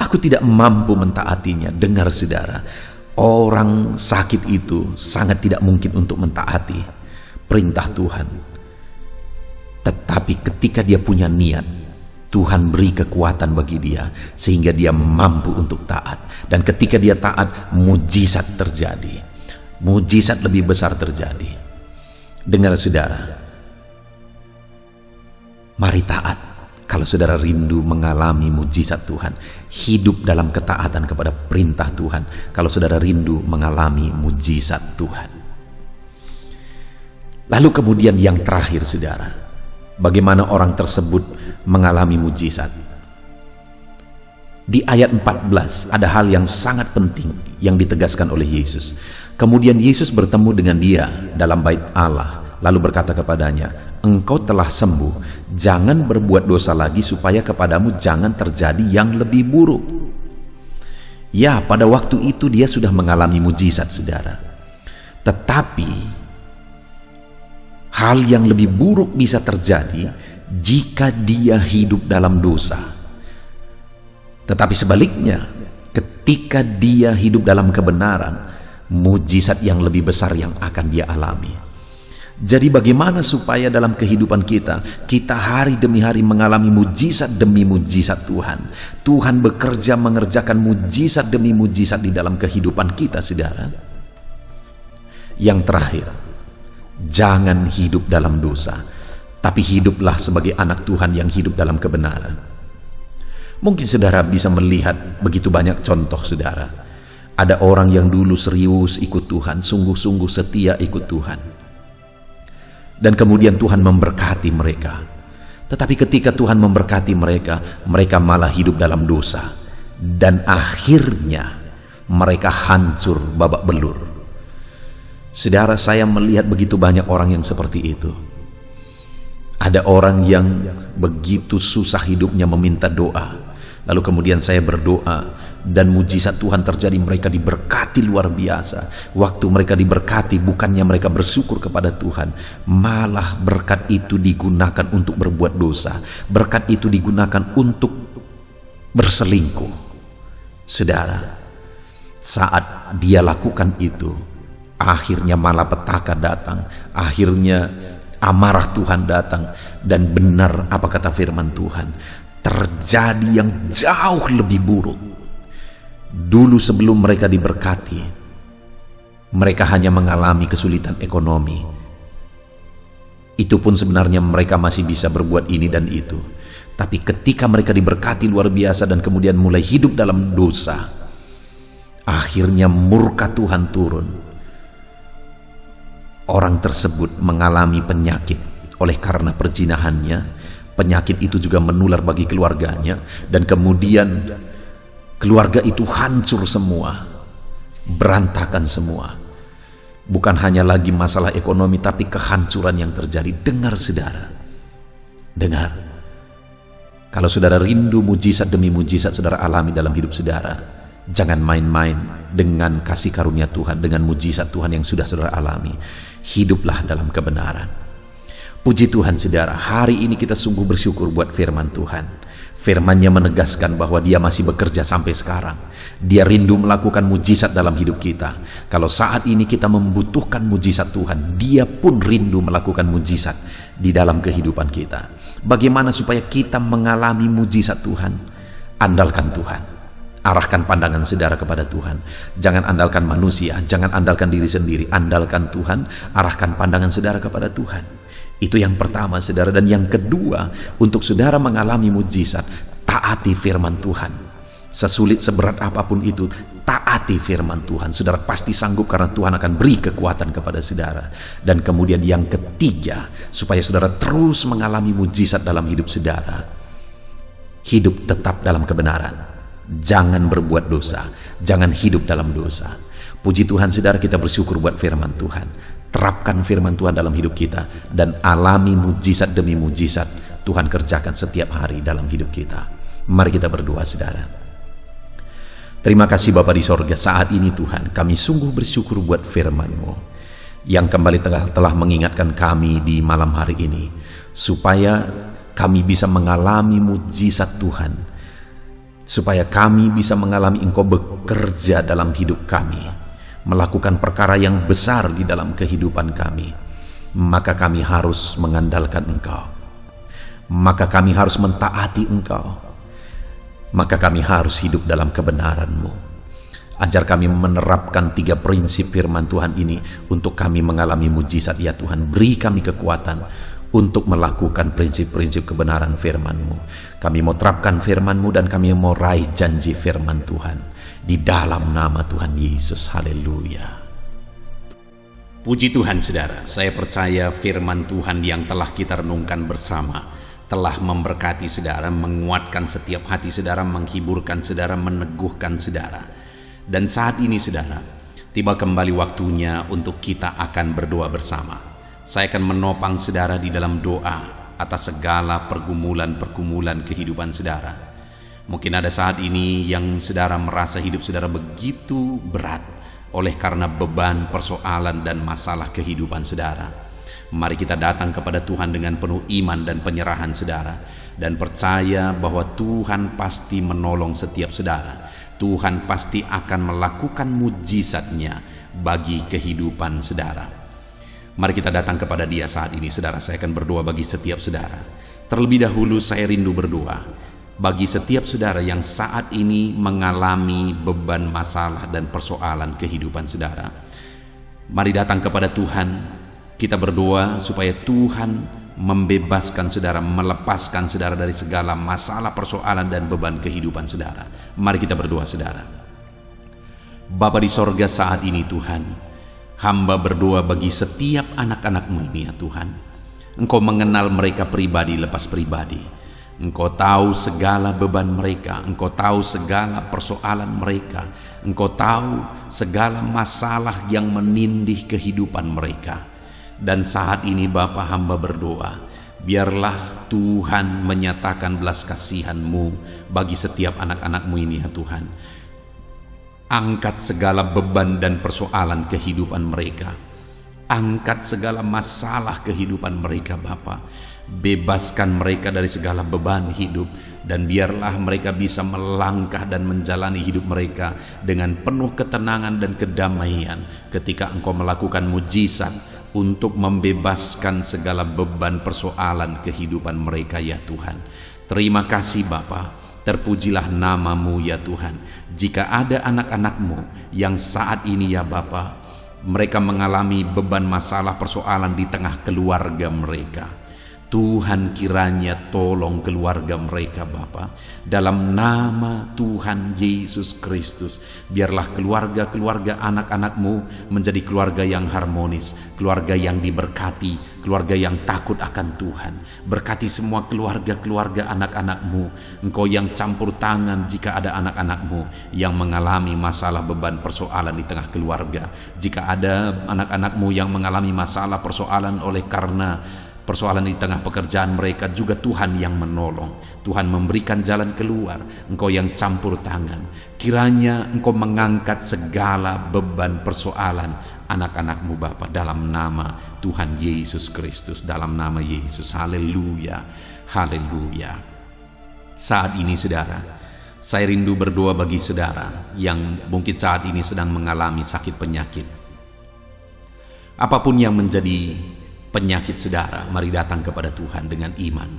aku tidak mampu mentaatinya. Dengar saudara, orang sakit itu sangat tidak mungkin untuk mentaati perintah Tuhan. Tetapi ketika dia punya niat, Tuhan beri kekuatan bagi dia sehingga dia mampu untuk taat. Dan ketika dia taat, mujizat terjadi, mujizat lebih besar terjadi. Dengar saudara, mari taat. Kalau saudara rindu mengalami mujizat Tuhan, hidup dalam ketaatan kepada perintah Tuhan. Kalau saudara rindu mengalami mujizat Tuhan. Lalu kemudian yang terakhir saudara, bagaimana orang tersebut mengalami mujizat? Di ayat 14 ada hal yang sangat penting yang ditegaskan oleh Yesus. Kemudian Yesus bertemu dengan dia dalam bait Allah, lalu berkata kepadanya, engkau telah sembuh, jangan berbuat dosa lagi supaya kepadamu jangan terjadi yang lebih buruk. Ya, pada waktu itu dia sudah mengalami mujizat saudara. Tetapi hal yang lebih buruk bisa terjadi jika dia hidup dalam dosa. Tetapi sebaliknya, ketika dia hidup dalam kebenaran, mujizat yang lebih besar yang akan dia alami. Jadi bagaimana supaya dalam kehidupan kita hari demi hari mengalami mujizat demi mujizat Tuhan. Tuhan bekerja mengerjakan mujizat demi mujizat di dalam kehidupan kita saudara. Yang terakhir, jangan hidup dalam dosa, tapi hiduplah sebagai anak Tuhan yang hidup dalam kebenaran. Mungkin saudara bisa melihat begitu banyak contoh saudara. Ada orang yang dulu serius ikut Tuhan, sungguh-sungguh setia ikut Tuhan. Dan kemudian Tuhan memberkati mereka. Tetapi ketika Tuhan memberkati mereka, mereka malah hidup dalam dosa. Dan akhirnya mereka hancur babak belur. Saudara, saya melihat begitu banyak orang yang seperti itu. Ada orang yang begitu susah hidupnya meminta doa. Lalu kemudian saya berdoa dan mujizat Tuhan terjadi, mereka diberkati luar biasa. Waktu mereka diberkati, bukannya mereka bersyukur kepada Tuhan, malah berkat itu digunakan untuk berbuat dosa. Berkat itu digunakan untuk berselingkuh. Saudara, saat dia lakukan itu, akhirnya malapetaka datang, akhirnya amarah Tuhan datang. Dan benar apa kata firman Tuhan, terjadi yang jauh lebih buruk. Dulu sebelum mereka diberkati, mereka hanya mengalami kesulitan ekonomi. Itu pun sebenarnya mereka masih bisa berbuat ini dan itu. Tapi ketika mereka diberkati luar biasa dan kemudian mulai hidup dalam dosa, akhirnya murka Tuhan turun. Orang tersebut mengalami penyakit oleh karena perzinahannya. Penyakit itu juga menular bagi keluarganya, dan kemudian keluarga itu hancur semua, berantakan semua. Bukan hanya lagi masalah ekonomi, tapi kehancuran yang terjadi. Dengar saudara, dengar. Kalau saudara rindu mujizat demi mujizat saudara alami dalam hidup saudara, jangan main-main dengan kasih karunia Tuhan, dengan mujizat Tuhan yang sudah saudara alami. Hiduplah dalam kebenaran. Puji Tuhan saudara, hari ini kita sungguh bersyukur buat firman Tuhan. Firman-Nya menegaskan bahwa Dia masih bekerja sampai sekarang. Dia rindu melakukan mujizat dalam hidup kita. Kalau saat ini kita membutuhkan mujizat Tuhan, Dia pun rindu melakukan mujizat di dalam kehidupan kita. Bagaimana supaya kita mengalami mujizat Tuhan? Andalkan Tuhan. Arahkan pandangan saudara kepada Tuhan. Jangan andalkan manusia, jangan andalkan diri sendiri, andalkan Tuhan, arahkan pandangan saudara kepada Tuhan. Itu yang pertama, saudara. Dan yang kedua, untuk saudara mengalami mujizat, taati firman Tuhan. Sesulit seberat apapun itu, taati firman Tuhan. Saudara pasti sanggup karena Tuhan akan beri kekuatan kepada saudara. Dan kemudian yang ketiga, supaya saudara terus mengalami mujizat dalam hidup saudara, hidup tetap dalam kebenaran. Jangan berbuat dosa, jangan hidup dalam dosa. Puji Tuhan, saudara, kita bersyukur buat firman Tuhan. Terapkan firman Tuhan dalam hidup kita dan alami mujizat demi mujizat Tuhan kerjakan setiap hari dalam hidup kita. Mari kita berdoa, saudara. Terima kasih Bapa di sorga, saat ini Tuhan kami sungguh bersyukur buat firman-Mu yang kembali telah mengingatkan kami di malam hari ini, supaya kami bisa mengalami mujizat Tuhan, supaya kami bisa mengalami Engkau bekerja dalam hidup kami, melakukan perkara yang besar di dalam kehidupan kami. Maka kami harus mengandalkan Engkau, maka kami harus mentaati Engkau, maka kami harus hidup dalam kebenaran-Mu. Ajar kami menerapkan 3 prinsip firman Tuhan ini untuk kami mengalami mujizat, ya Tuhan. Beri kami kekuatan untuk melakukan prinsip-prinsip kebenaran firman-Mu. Kami mau terapkan firman-Mu dan kami mau raih janji firman Tuhan. Di dalam nama Tuhan Yesus, haleluya. Puji Tuhan, saudara. Saya percaya firman Tuhan yang telah kita renungkan bersama telah memberkati saudara, menguatkan setiap hati saudara, menghiburkan saudara, meneguhkan saudara. Dan saat ini saudara, tiba kembali waktunya untuk kita akan berdoa bersama. Saya akan menopang saudara di dalam doa atas segala pergumulan-pergumulan kehidupan saudara. Mungkin ada saat ini yang saudara merasa hidup saudara begitu berat oleh karena beban, persoalan, dan masalah kehidupan saudara. Mari kita datang kepada Tuhan dengan penuh iman dan penyerahan saudara, dan percaya bahwa Tuhan pasti menolong setiap saudara. Tuhan pasti akan melakukan mujizatnya bagi kehidupan saudara. Mari kita datang kepada Dia saat ini, saudara. Saya akan berdoa bagi setiap saudara. Terlebih dahulu saya rindu berdoa bagi setiap saudara yang saat ini mengalami beban, masalah, dan persoalan kehidupan saudara. Mari datang kepada Tuhan. Kita berdoa supaya Tuhan membebaskan saudara, melepaskan saudara dari segala masalah, persoalan, dan beban kehidupan saudara. Mari kita berdoa, saudara. Bapa di sorga, saat ini Tuhan, hamba berdoa bagi setiap anak-anak-Mu ini, ya Tuhan. Engkau mengenal mereka pribadi lepas pribadi. Engkau tahu segala beban mereka, Engkau tahu segala persoalan mereka, Engkau tahu segala masalah yang menindih kehidupan mereka. Dan saat ini Bapa, hamba berdoa, biarlah Tuhan menyatakan belas kasihan-Mu bagi setiap anak-anak-Mu ini, ya Tuhan. Angkat segala beban dan persoalan kehidupan mereka. Angkat segala masalah kehidupan mereka, Bapa. Bebaskan mereka dari segala beban hidup, dan biarlah mereka bisa melangkah dan menjalani hidup mereka dengan penuh ketenangan dan kedamaian ketika Engkau melakukan mujizat untuk membebaskan segala beban persoalan kehidupan mereka, ya Tuhan. Terima kasih Bapa. Terpujilah nama-Mu, ya Tuhan. Jika ada anak-anak-Mu yang saat ini, ya Bapa, mereka mengalami beban, masalah, persoalan di tengah keluarga mereka, Tuhan kiranya tolong keluarga mereka Bapa. Dalam nama Tuhan Yesus Kristus, biarlah keluarga-keluarga anak-anak-Mu menjadi keluarga yang harmonis, keluarga yang diberkati, keluarga yang takut akan Tuhan. Berkati semua keluarga-keluarga anak-anak-Mu. Engkau yang campur tangan jika ada anak-anak-Mu yang mengalami masalah, beban, persoalan di tengah keluarga. Jika ada anak-anak-Mu yang mengalami masalah, persoalan oleh karena persoalan di tengah pekerjaan mereka, juga Tuhan yang menolong. Tuhan memberikan jalan keluar. Engkau yang campur tangan. Kiranya Engkau mengangkat segala beban persoalan anak-anak-Mu Bapa, dalam nama Tuhan Yesus Kristus, dalam nama Yesus. Haleluya, haleluya. Saat ini saudara, saya rindu berdoa bagi saudara yang mungkin saat ini sedang mengalami sakit penyakit. Apapun yang menjadi penyakit saudara, mari datang kepada Tuhan dengan iman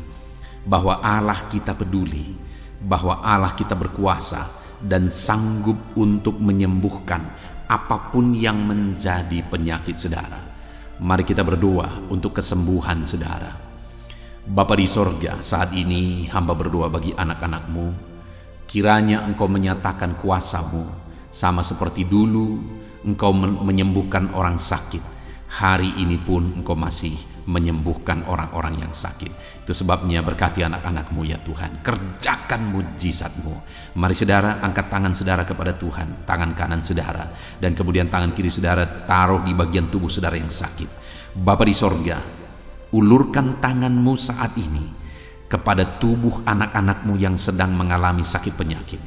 bahwa Allah kita peduli, bahwa Allah kita berkuasa, dan sanggup untuk menyembuhkan apapun yang menjadi penyakit saudara. Mari kita berdoa untuk kesembuhan saudara. Bapa di sorga, saat ini hamba berdoa bagi anak-anak-Mu. Kiranya Engkau menyatakan kuasa-Mu, sama seperti dulu Engkau menyembuhkan orang sakit. Hari ini pun Engkau masih menyembuhkan orang-orang yang sakit. Itu sebabnya berkati anak-anak-Mu ya Tuhan. Kerjakan mujizat-Mu. Mari saudara, angkat tangan saudara kepada Tuhan. Tangan kanan saudara, dan kemudian tangan kiri saudara taruh di bagian tubuh saudara yang sakit. Bapa di sorga, ulurkan tangan-Mu saat ini kepada tubuh anak-anak-Mu yang sedang mengalami sakit penyakit.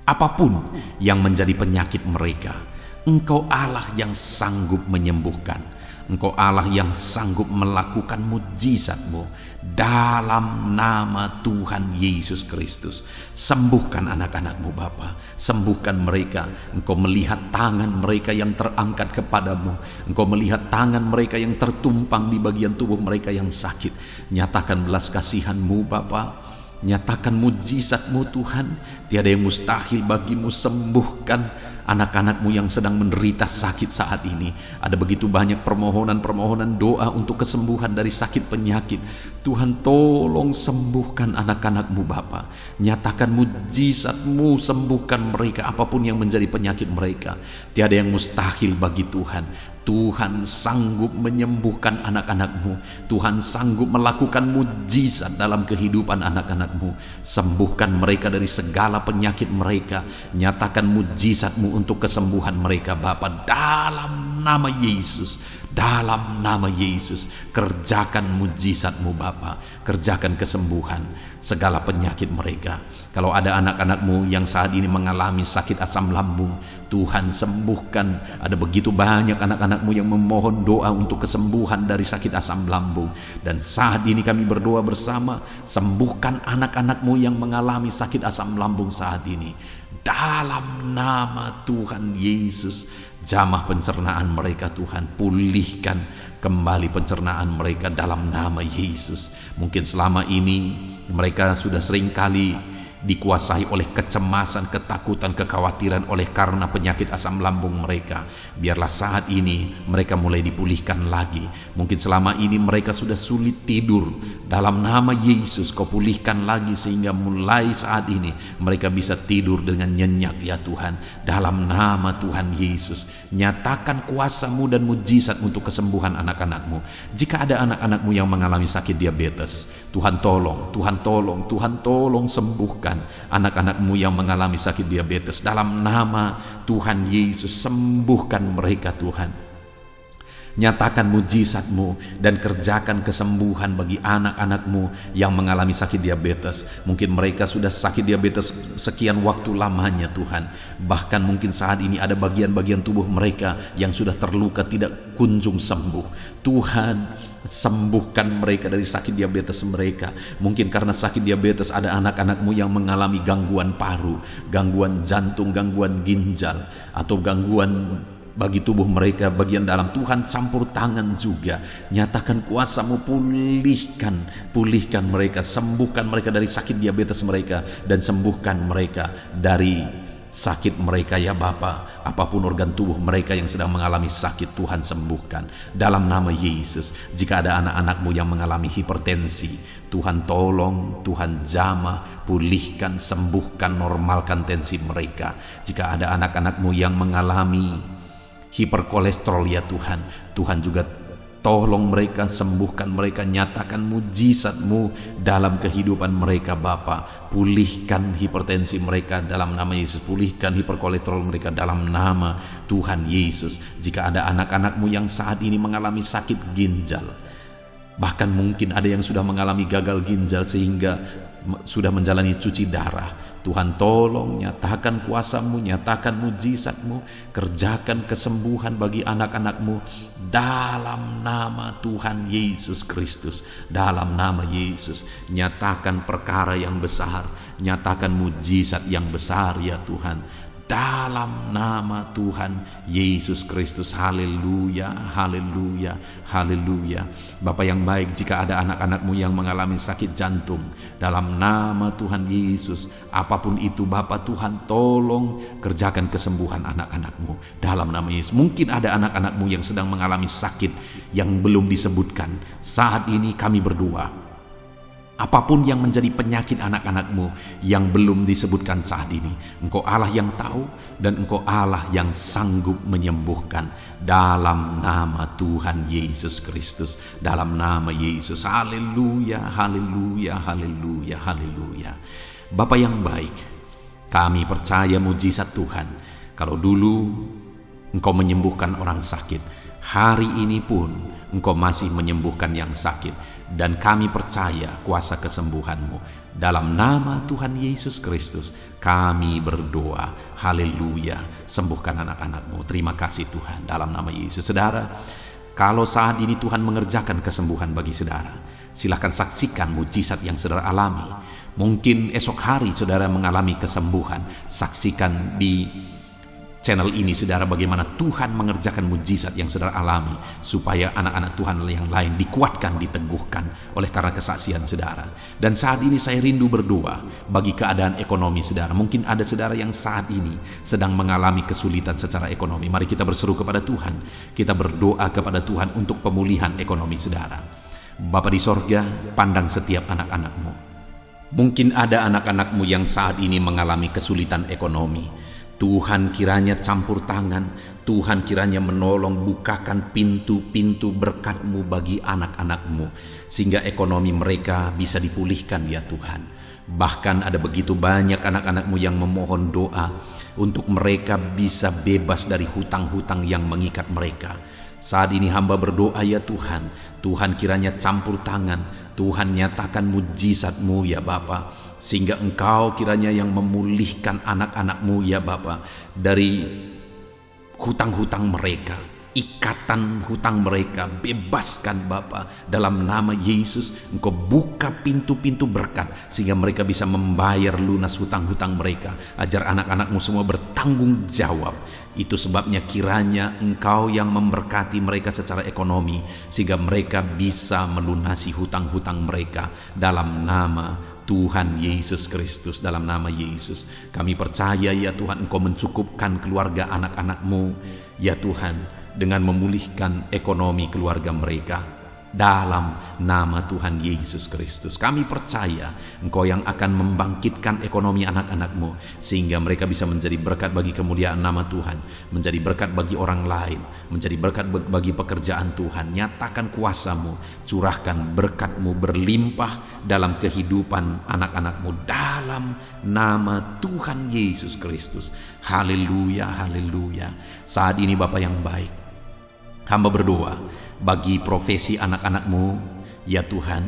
Apapun yang menjadi penyakit mereka, Engkau Allah yang sanggup menyembuhkan. Engkau Allah yang sanggup melakukan mujizat-Mu dalam nama Tuhan Yesus Kristus. Sembuhkan anak-anak-Mu Bapa, sembuhkan mereka. Engkau melihat tangan mereka yang terangkat kepadamu. Engkau melihat tangan mereka yang tertumpang di bagian tubuh mereka yang sakit. Nyatakan belas kasihan-Mu Bapa, nyatakan mujizat-Mu Tuhan. Tiada yang mustahil bagimu. Sembuhkan anak-anak-Mu yang sedang menderita sakit saat ini. Ada begitu banyak permohonan-permohonan doa untuk kesembuhan dari sakit penyakit. Tuhan tolong sembuhkan anak-anak-Mu Bapa. Nyatakan mujizat-Mu, sembuhkan mereka apapun yang menjadi penyakit mereka. Tiada yang mustahil bagi Tuhan. Tuhan sanggup menyembuhkan anak-anak-Mu. Tuhan sanggup melakukan mujizat dalam kehidupan anak-anak-Mu. Sembuhkan mereka dari segala penyakit mereka. Nyatakan mujizat-Mu untuk kesembuhan mereka Bapa, dalam nama Yesus. Dalam nama Yesus, kerjakan mujizat-Mu Bapa. Kerjakan kesembuhan segala penyakit mereka. Kalau ada anak-anak-Mu yang saat ini mengalami sakit asam lambung, Tuhan sembuhkan. Ada begitu banyak anak-anak-Mu yang memohon doa untuk kesembuhan dari sakit asam lambung. Dan saat ini kami berdoa bersama, sembuhkan anak-anak-Mu yang mengalami sakit asam lambung saat ini. Dalam nama Tuhan Yesus, jamah pencernaan mereka Tuhan, pulihkan kembali pencernaan mereka dalam nama Yesus. Mungkin selama ini mereka sudah sering kali dikuasai oleh kecemasan, ketakutan, kekhawatiran oleh karena penyakit asam lambung mereka. Biarlah saat ini mereka mulai dipulihkan lagi. Mungkin selama ini mereka sudah sulit tidur. Dalam nama Yesus Kau pulihkan lagi sehingga mulai saat ini mereka bisa tidur dengan nyenyak ya Tuhan. Dalam nama Tuhan Yesus, nyatakan kuasa-Mu dan mujizat untuk kesembuhan anak-anak-Mu. Jika ada anak-anak-Mu yang mengalami sakit diabetes, Tuhan tolong, Tuhan tolong, Tuhan tolong sembuhkan anak-anak-Mu yang mengalami sakit diabetes. Dalam nama Tuhan Yesus, sembuhkan mereka Tuhan. Nyatakan mujizat-Mu dan kerjakan kesembuhan bagi anak-anak-Mu yang mengalami sakit diabetes. Mungkin mereka sudah sakit diabetes sekian waktu lamanya Tuhan. Bahkan mungkin saat ini ada bagian-bagian tubuh mereka yang sudah terluka tidak kunjung sembuh. Tuhan, sembuhkan mereka dari sakit diabetes mereka. Mungkin karena sakit diabetes ada anak-anak-Mu yang mengalami gangguan paru, gangguan jantung, gangguan ginjal, atau gangguan bagi tubuh mereka bagian dalam. Tuhan campur tangan juga. Nyatakan kuasa-Mu, pulihkan mereka, sembuhkan mereka dari sakit diabetes mereka, dan sembuhkan mereka dari sakit mereka ya Bapa. Apapun organ tubuh mereka yang sedang mengalami sakit, Tuhan sembuhkan dalam nama Yesus. Jika ada anak-anak-Mu yang mengalami hipertensi, Tuhan tolong, Tuhan jamah, pulihkan, sembuhkan, normalkan tensi mereka. Jika ada anak-anak-Mu yang mengalami hiperkolesterol ya Tuhan, Tuhan juga tolong mereka, sembuhkan mereka, nyatakan mujizat-Mu dalam kehidupan mereka Bapa. Pulihkan hipertensi mereka dalam nama Yesus, pulihkan hiperkolesterol mereka dalam nama Tuhan Yesus. Jika ada anak-anak-Mu yang saat ini mengalami sakit ginjal, bahkan mungkin ada yang sudah mengalami gagal ginjal sehingga sudah menjalani cuci darah, Tuhan tolong, nyatakan kuasa-Mu, nyatakan mujizat-Mu, kerjakan kesembuhan bagi anak-anak-Mu dalam nama Tuhan Yesus Kristus. Dalam nama Yesus, nyatakan perkara yang besar, nyatakan mujizat yang besar ya Tuhan. dalam nama Tuhan Yesus Kristus. Haleluya, haleluya, haleluya. Bapa yang baik, jika ada anak-anak-Mu yang mengalami sakit jantung, dalam nama Tuhan Yesus, apapun itu Bapa Tuhan, tolong kerjakan kesembuhan anak-anak-Mu dalam nama Yesus. Mungkin ada anak-anak-Mu yang sedang mengalami sakit yang belum disebutkan. Saat ini kami berdoa, apapun yang menjadi penyakit anak-anak-Mu yang belum disebutkan saat ini, Engkau Allah yang tahu dan Engkau Allah yang sanggup menyembuhkan dalam nama Tuhan Yesus Kristus, dalam nama Yesus. Haleluya, haleluya, haleluya, haleluya. Bapa yang baik, kami percaya mujizat Tuhan. Kalau dulu Engkau menyembuhkan orang sakit, hari ini pun Engkau masih menyembuhkan yang sakit. Dan kami percaya kuasa kesembuhan-Mu. Dalam nama Tuhan Yesus Kristus kami berdoa. Haleluya. Sembuhkan anak-anak-Mu. Terima kasih Tuhan, dalam nama Yesus. Saudara, kalau saat ini Tuhan mengerjakan kesembuhan bagi saudara, silakan saksikan mujizat yang saudara alami. Mungkin esok hari saudara mengalami kesembuhan, saksikan di channel ini saudara bagaimana Tuhan mengerjakan mujizat yang saudara alami, supaya anak-anak Tuhan yang lain dikuatkan, diteguhkan oleh karena kesaksian saudara. Dan saat ini saya rindu berdoa bagi keadaan ekonomi saudara. Mungkin ada saudara yang saat ini sedang mengalami kesulitan secara ekonomi. Mari kita berseru kepada Tuhan, kita berdoa kepada Tuhan untuk pemulihan ekonomi saudara. Bapa di sorga, pandang setiap anak-anak-Mu. Mungkin ada anak-anak-Mu yang saat ini mengalami kesulitan ekonomi. Tuhan kiranya campur tangan, Tuhan kiranya menolong, bukakan pintu-pintu berkat-Mu bagi anak-anak-Mu, sehingga ekonomi mereka bisa dipulihkan ya Tuhan. Bahkan ada begitu banyak anak-anak-Mu yang memohon doa untuk mereka bisa bebas dari hutang-hutang yang mengikat mereka. Saat ini hamba berdoa ya Tuhan, Tuhan kiranya campur tangan, Tuhan nyatakan mujizat-Mu ya Bapa, sehingga Engkau kiranya yang memulihkan anak-anak-Mu ya Bapa dari hutang-hutang mereka, ikatan hutang mereka, bebaskan Bapa dalam nama Yesus. Engkau buka pintu-pintu berkat sehingga mereka bisa membayar lunas hutang-hutang mereka. Ajar anak-anak-Mu semua bertanggung jawab. Itu sebabnya kiranya Engkau yang memberkati mereka secara ekonomi, sehingga mereka bisa melunasi hutang-hutang mereka dalam nama Tuhan Yesus Kristus. Dalam nama Yesus kami percaya ya Tuhan, Engkau mencukupkan keluarga anak-anak-Mu ya Tuhan, dengan memulihkan ekonomi keluarga mereka dalam nama Tuhan Yesus Kristus. Kami percaya Engkau yang akan membangkitkan ekonomi anak-anak-Mu, sehingga mereka bisa menjadi berkat bagi kemuliaan nama Tuhan, menjadi berkat bagi orang lain, menjadi berkat bagi pekerjaan Tuhan. Nyatakan kuasa-Mu, curahkan berkat-Mu berlimpah dalam kehidupan anak-anak-Mu dalam nama Tuhan Yesus Kristus. Haleluya, haleluya. Saat ini Bapa yang baik, hamba berdoa bagi profesi anak-anak-Mu ya Tuhan,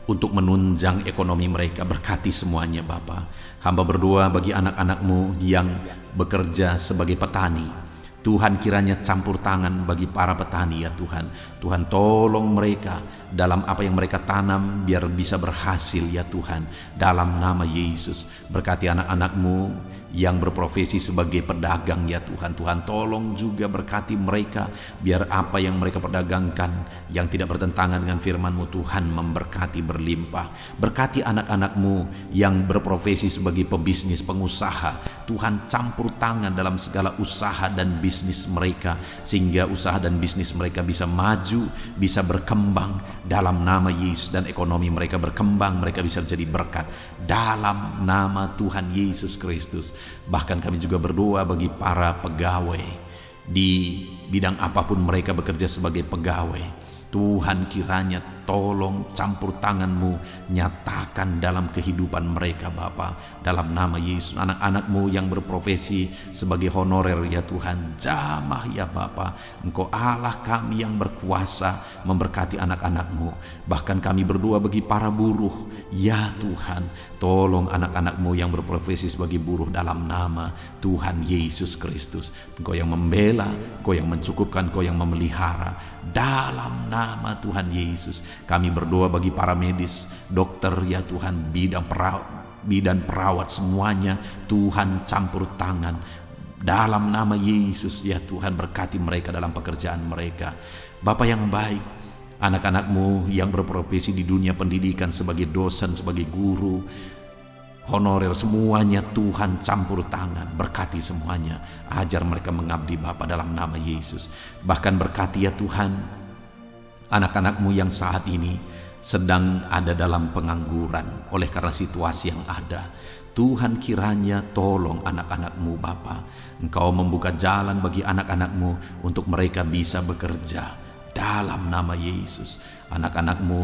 untuk menunjang ekonomi mereka. Berkati semuanya Bapa. Hamba berdoa bagi anak-anak-Mu yang bekerja sebagai petani. Tuhan kiranya campur tangan bagi para petani ya Tuhan. Tuhan tolong mereka dalam apa yang mereka tanam biar bisa berhasil ya Tuhan. Dalam nama Yesus, berkati anak-anak-Mu yang berprofesi sebagai pedagang ya Tuhan. Tuhan tolong juga berkati mereka biar apa yang mereka perdagangkan yang tidak bertentangan dengan firman-Mu Tuhan memberkati berlimpah. Berkati anak-anak-Mu yang berprofesi sebagai pebisnis, pengusaha. Tuhan campur tangan dalam segala usaha dan bisnis mereka, sehingga usaha dan bisnis mereka bisa maju, bisa berkembang dalam nama Yesus, dan ekonomi mereka berkembang, mereka bisa jadi berkat dalam nama Tuhan Yesus Kristus. Bahkan kami juga berdoa bagi para pegawai di bidang apapun mereka bekerja sebagai pegawai. Tuhan kiranya tolong campur tangan-Mu, nyatakan dalam kehidupan mereka Bapa, dalam nama Yesus. Anak-anak-Mu yang berprofesi sebagai honorer ya Tuhan, jamah ya Bapa. Engkau Allah kami yang berkuasa memberkati anak-anak-Mu. Bahkan kami berdoa bagi para buruh ya Tuhan, tolong anak-anak-Mu yang berprofesi sebagai buruh dalam nama Tuhan Yesus Kristus. Engkau yang membela, Engkau yang mencukupkan, Engkau yang memelihara dalam nama Tuhan Yesus. Kami berdoa bagi para medis, dokter ya Tuhan, bidan perawat semuanya. Tuhan campur tangan, Dalam nama Yesus ya Tuhan, berkati mereka dalam pekerjaan mereka. Bapa yang baik, anak-anak-Mu yang berprofesi di dunia pendidikan sebagai dosen, sebagai guru, honorer, semuanya Tuhan campur tangan, berkati semuanya, ajar mereka mengabdi Bapa dalam nama Yesus. Bahkan berkati ya Tuhan anak-anak-Mu yang saat ini sedang ada dalam pengangguran oleh karena situasi yang ada. Tuhan kiranya tolong anak-anak-Mu Bapa, Engkau membuka jalan bagi anak-anak-Mu untuk mereka bisa bekerja dalam nama Yesus. Anak-anak-Mu,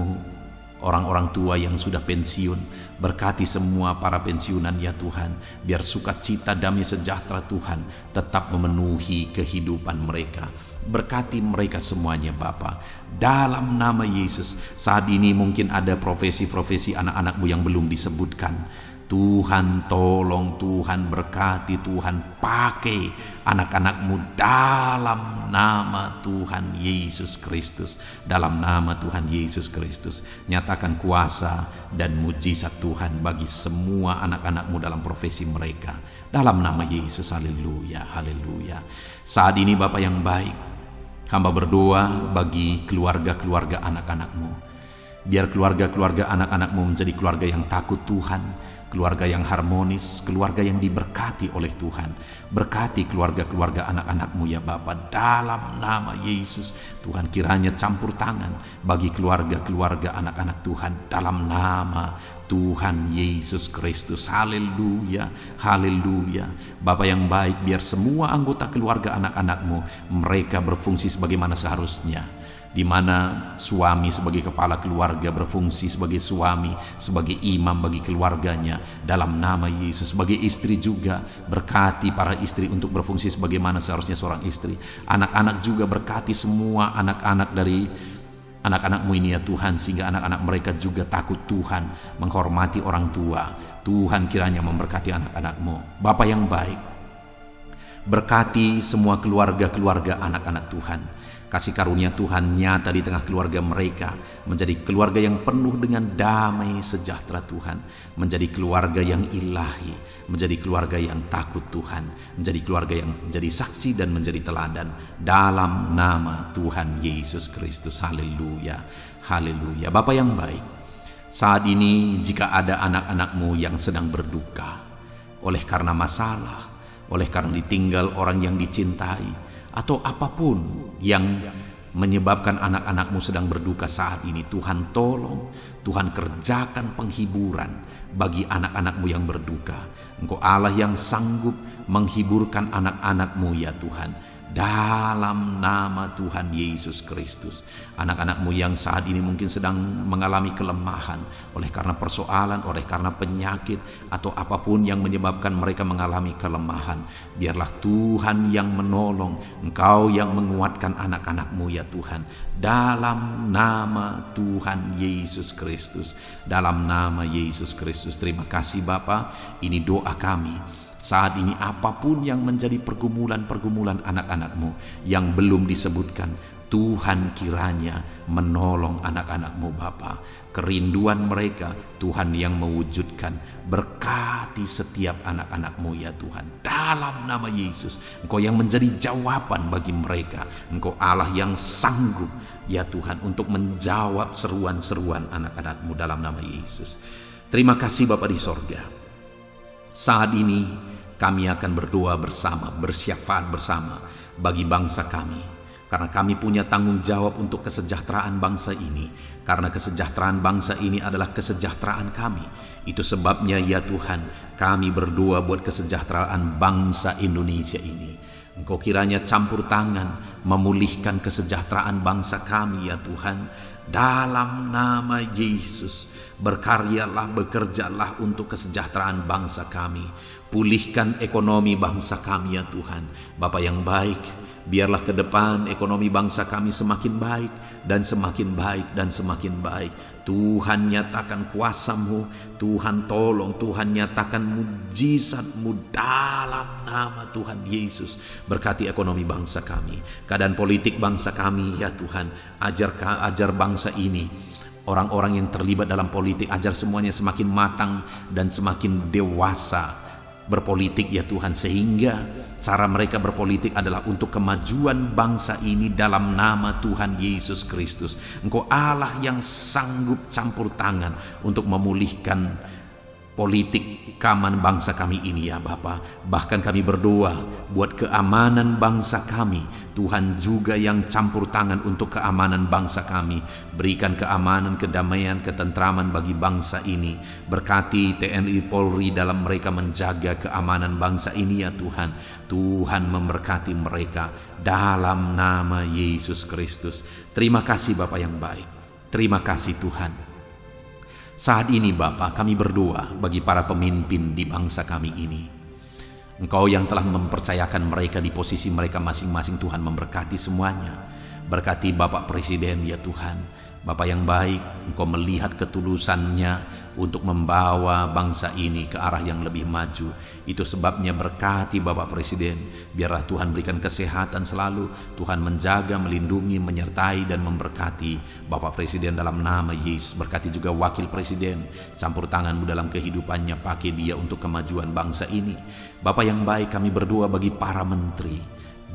orang-orang tua yang sudah pensiun, berkati semua para pensiunan ya Tuhan, biar sukacita damai sejahtera Tuhan tetap memenuhi kehidupan mereka. Berkati mereka semuanya Bapa, dalam nama Yesus. Saat ini mungkin ada profesi-profesi anak-anak-Mu yang belum disebutkan. Tuhan tolong, Tuhan berkati, Tuhan pakai anak-anak-Mu dalam nama Tuhan Yesus Kristus. Dalam nama Tuhan Yesus Kristus, nyatakan kuasa dan mujizat Tuhan bagi semua anak-anak-Mu dalam profesi mereka. Dalam nama Yesus, haleluya, haleluya. Saat ini Bapa yang baik, hamba berdoa bagi keluarga-keluarga anak-anak-Mu. Biar keluarga-keluarga anak-anak-Mu menjadi keluarga yang takut Tuhan, keluarga yang harmonis, keluarga yang diberkati oleh Tuhan. Berkati keluarga-keluarga anak-anak-Mu ya Bapa, dalam nama Yesus. Tuhan kiranya campur tangan bagi keluarga-keluarga anak-anak Tuhan dalam nama Tuhan Yesus Kristus. Haleluya, haleluya. Bapa yang baik, biar semua anggota keluarga anak-anak-Mu mereka berfungsi sebagaimana seharusnya. Di mana suami sebagai kepala keluarga berfungsi sebagai suami, sebagai imam bagi keluarganya dalam nama Yesus. Sebagai istri juga, berkati para istri untuk berfungsi sebagaimana seharusnya seorang istri. Anak-anak juga berkati semua anak-anak dari anak-anak-Mu ini ya Tuhan, sehingga anak-anak mereka juga takut Tuhan, menghormati orang tua. Tuhan kiranya memberkati anak-anak-Mu. Bapa yang baik, berkati semua keluarga-keluarga anak-anak Tuhan. Kasih karunia Tuhan nyata di tengah keluarga mereka, menjadi keluarga yang penuh dengan damai sejahtera Tuhan, menjadi keluarga yang ilahi, menjadi keluarga yang takut Tuhan, menjadi keluarga yang menjadi saksi dan menjadi teladan dalam nama Tuhan Yesus Kristus. Haleluya, haleluya. Bapa yang baik, saat ini jika ada anak-anak-Mu yang sedang berduka oleh karena masalah, oleh karena ditinggal orang yang dicintai, atau apapun yang menyebabkan anak-anak-Mu sedang berduka saat ini, Tuhan tolong, Tuhan kerjakan penghiburan bagi anak-anak-Mu yang berduka. Engkau Allah yang sanggup menghiburkan anak-anak-Mu ya Tuhan, dalam nama Tuhan Yesus Kristus. Anak-anak-Mu yang saat ini mungkin sedang mengalami kelemahan oleh karena persoalan, oleh karena penyakit, atau apapun yang menyebabkan mereka mengalami kelemahan, biarlah Tuhan yang menolong, Engkau yang menguatkan anak-anak-Mu ya Tuhan, dalam nama Tuhan Yesus Kristus. Dalam nama Yesus Kristus. Terima kasih Bapa, ini doa kami. Saat ini apapun yang menjadi pergumulan-pergumulan anak-anak-Mu yang belum disebutkan, Tuhan kiranya menolong anak-anak-Mu Bapa. Kerinduan mereka Tuhan yang mewujudkan. Berkati setiap anak-anak-Mu ya Tuhan, dalam nama Yesus. Engkau yang menjadi jawaban bagi mereka. Engkau Allah yang sanggup ya Tuhan untuk menjawab seruan-seruan anak-anak-Mu dalam nama Yesus. Terima kasih Bapa di sorga. Saat ini kami akan berdoa bersama, bersyafaat bersama bagi bangsa kami. Karena kami punya tanggung jawab untuk kesejahteraan bangsa ini. Karena kesejahteraan bangsa ini adalah kesejahteraan kami. Itu sebabnya ya Tuhan, kami berdoa buat kesejahteraan bangsa Indonesia ini. Engkau kiranya campur tangan memulihkan kesejahteraan bangsa kami ya Tuhan. Dalam nama Yesus, berkaryalah, bekerjalah untuk kesejahteraan bangsa kami. Pulihkan ekonomi bangsa kami ya Tuhan. Bapa yang baik, biarlah ke depan ekonomi bangsa kami semakin baik dan semakin baik dan semakin baik. Tuhan nyatakan kuasa-Mu, Tuhan tolong, Tuhan nyatakan mujizat-Mu dalam nama Tuhan Yesus. Berkati ekonomi bangsa kami, keadaan politik bangsa kami ya Tuhan. Ajar bangsa ini, orang-orang yang terlibat dalam politik, ajar semuanya semakin matang dan semakin dewasa berpolitik ya Tuhan, sehingga cara mereka berpolitik adalah untuk kemajuan bangsa ini dalam nama Tuhan Yesus Kristus. Engkau Allah yang sanggup campur tangan untuk memulihkan politik keamanan bangsa kami ini ya Bapa. Bahkan kami berdoa buat keamanan bangsa kami. Tuhan juga yang campur tangan untuk keamanan bangsa kami. Berikan keamanan, kedamaian, ketentraman bagi bangsa ini. Berkati TNI Polri dalam mereka menjaga keamanan bangsa ini ya Tuhan. Tuhan memberkati mereka dalam nama Yesus Kristus. Terima kasih Bapa yang baik. Terima kasih Tuhan. Saat ini Bapa, kami berdoa bagi para pemimpin di bangsa kami ini. Engkau yang telah mempercayakan mereka di posisi mereka masing-masing, Tuhan memberkati semuanya. Berkati Bapak Presiden ya Tuhan. Bapak yang baik, Engkau melihat ketulusannya untuk membawa bangsa ini ke arah yang lebih maju. Itu sebabnya berkati Bapak Presiden. Biarlah Tuhan berikan kesehatan selalu. Tuhan menjaga, melindungi, menyertai dan memberkati Bapak Presiden dalam nama Yesus. Berkati juga Wakil Presiden. Campur tangan-Mu dalam kehidupannya. Pakai dia untuk kemajuan bangsa ini. Bapak yang baik, kami berdoa bagi para menteri.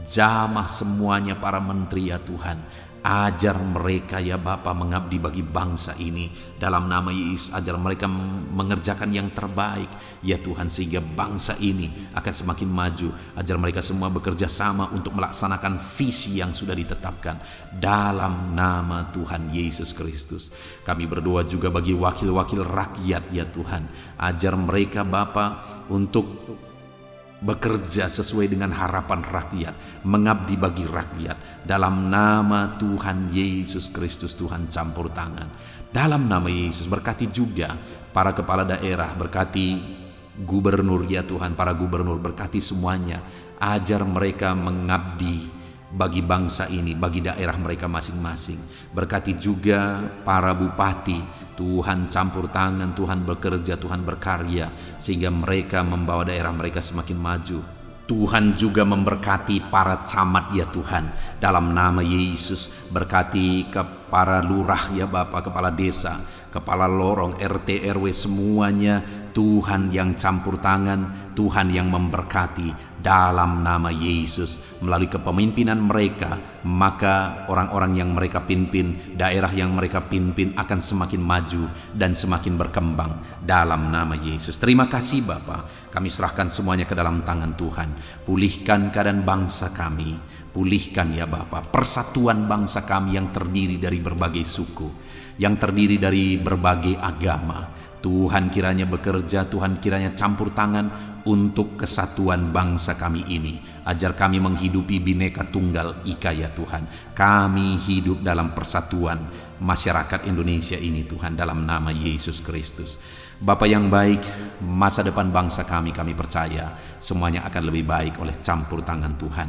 Jamah semuanya para menteri ya Tuhan. Ajar mereka ya Bapa mengabdi bagi bangsa ini dalam nama Yesus. Ajar mereka mengerjakan yang terbaik ya Tuhan, sehingga bangsa ini akan semakin maju. Ajar mereka semua bekerja sama untuk melaksanakan visi yang sudah ditetapkan dalam nama Tuhan Yesus Kristus. Kami berdoa juga bagi wakil-wakil rakyat ya Tuhan. Ajar mereka Bapa untuk bekerja sesuai dengan harapan rakyat, mengabdi bagi rakyat dalam nama Tuhan Yesus Kristus. Tuhan campur tangan dalam nama Yesus. Berkati juga para kepala daerah, berkati gubernur ya Tuhan, para gubernur, berkati semuanya. Ajar mereka mengabdi bagi bangsa ini, bagi daerah mereka masing-masing. Berkati juga para bupati. Tuhan campur tangan, Tuhan bekerja, Tuhan berkarya, sehingga mereka membawa daerah mereka semakin maju. Tuhan juga memberkati para camat ya Tuhan dalam nama Yesus. Berkati ke para lurah ya Bapak, kepala desa, kepala lorong, RT RW semuanya. Tuhan yang campur tangan, Tuhan yang memberkati dalam nama Yesus. Melalui kepemimpinan mereka, maka orang-orang yang mereka pimpin, daerah yang mereka pimpin akan semakin maju dan semakin berkembang dalam nama Yesus. Terima kasih Bapa. Kami serahkan semuanya ke dalam tangan Tuhan. Pulihkan keadaan bangsa kami. Pulihkan ya Bapa persatuan bangsa kami yang terdiri dari berbagai suku, yang terdiri dari berbagai agama. Tuhan kiranya bekerja, Tuhan kiranya campur tangan untuk kesatuan bangsa kami ini. Ajar kami menghidupi Bhinneka Tunggal Ika ya Tuhan. Kami hidup dalam persatuan masyarakat Indonesia ini Tuhan dalam nama Yesus Kristus. Bapa yang baik, masa depan bangsa kami percaya semuanya akan lebih baik oleh campur tangan Tuhan.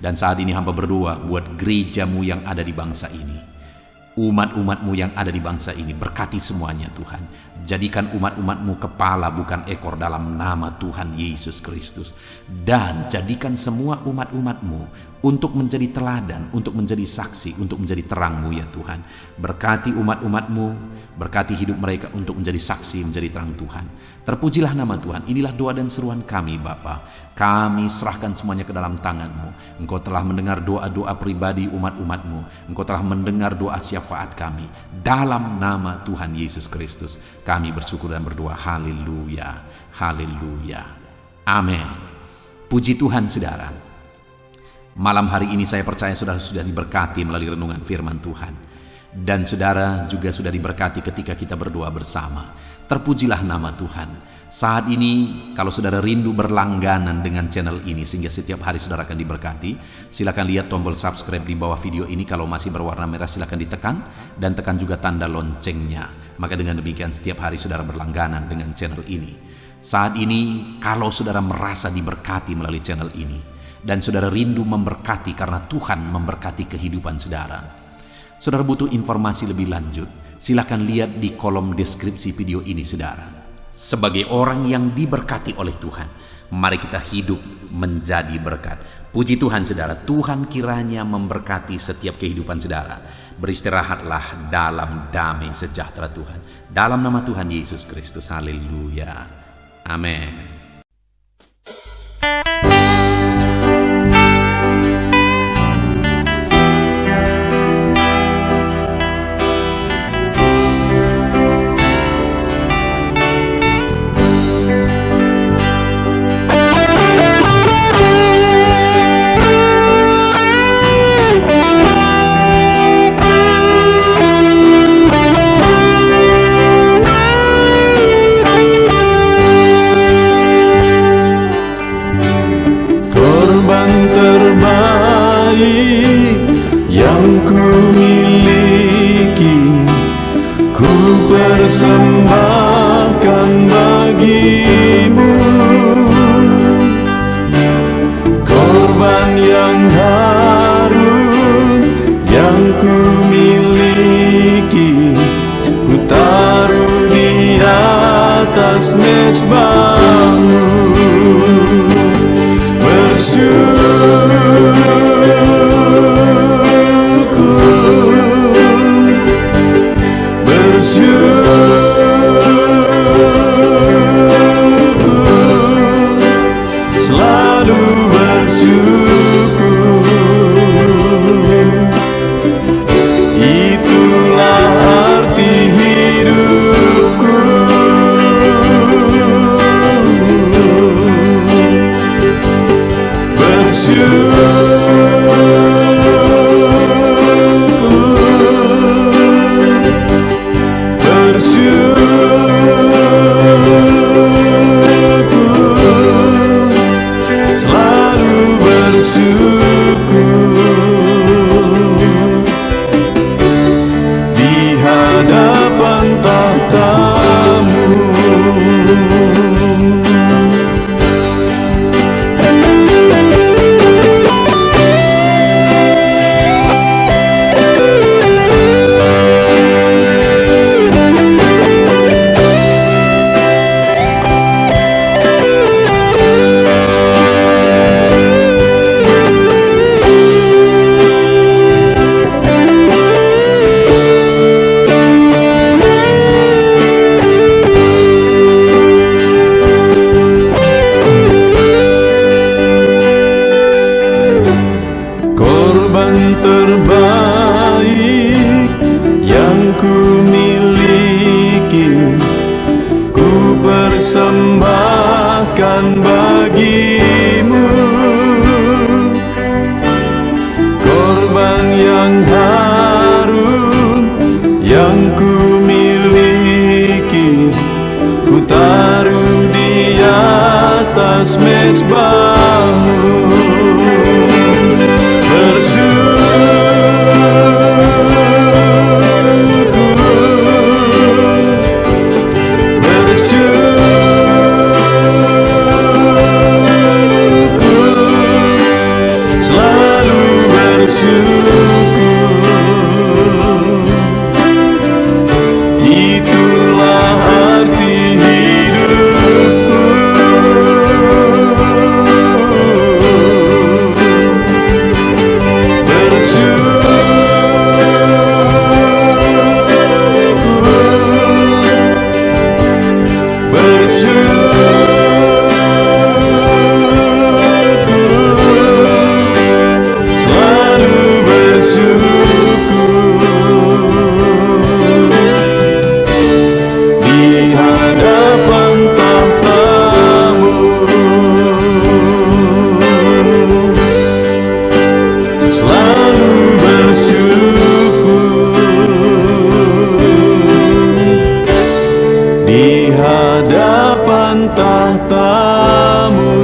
Dan saat ini hamba berdoa buat gerejamu yang ada di bangsa ini. Umat-umatmu yang ada di bangsa ini, berkati semuanya Tuhan. Jadikan umat-umatmu kepala bukan ekor dalam nama Tuhan Yesus Kristus. Dan jadikan semua umat-umatmu untuk menjadi teladan, untuk menjadi saksi, untuk menjadi terangmu ya Tuhan. Berkati umat-umatmu, berkati hidup mereka untuk menjadi saksi, menjadi terang Tuhan. Terpujilah nama Tuhan. Inilah doa dan seruan kami Bapa. Kami serahkan semuanya ke dalam tangan-Mu. Engkau telah mendengar doa-doa pribadi umat-umatmu. Engkau telah mendengar doa syafaat kami. Dalam nama Tuhan Yesus Kristus, kami bersyukur dan berdoa. Haleluya, haleluya, amin. Puji Tuhan saudara. Malam hari ini saya percaya saudara sudah diberkati melalui renungan firman Tuhan. Dan saudara juga sudah diberkati ketika kita berdoa bersama. Terpujilah nama Tuhan. Saat ini kalau saudara rindu berlangganan dengan channel ini sehingga setiap hari saudara akan diberkati, silakan lihat tombol subscribe di bawah video ini. Kalau masih berwarna merah silakan ditekan dan tekan juga tanda loncengnya. Maka dengan demikian setiap hari saudara berlangganan dengan channel ini. Saat ini kalau saudara merasa diberkati melalui channel ini dan saudara rindu memberkati karena Tuhan memberkati kehidupan saudara, saudara butuh informasi lebih lanjut, silakan lihat di kolom deskripsi video ini saudara. Sebagai orang yang diberkati oleh Tuhan, mari kita hidup menjadi berkat. Puji Tuhan saudara, Tuhan kiranya memberkati setiap kehidupan saudara. Beristirahatlah dalam damai sejahtera Tuhan. Dalam nama Tuhan Yesus Kristus, haleluya, amin. atas mezbahmu, selalu bersyukur. Itulah arti hidupku. Selalu bersyukur di hadapan tahta-Mu. Korban terbaik yang ku miliki, ku persembahkan bagi-Mu. Korban yang harum yang ku miliki, ku taruh di atas mezbah-Mu. Selalu bersyukur. Itulah arti hidupku. Di hadapan tahta-Mu.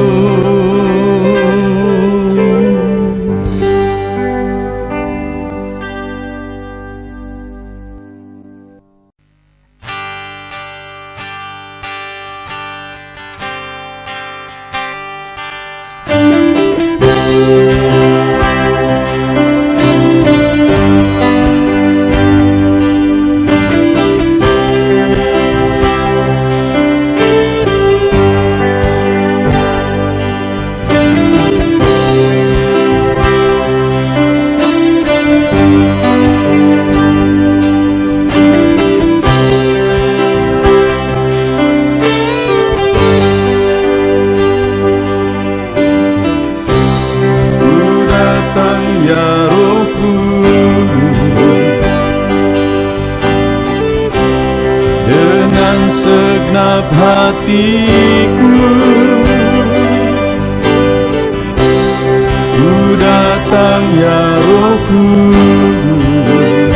Ya Roh Kudus, dengan segenap hatiku ku datang, ya Roh Kudus.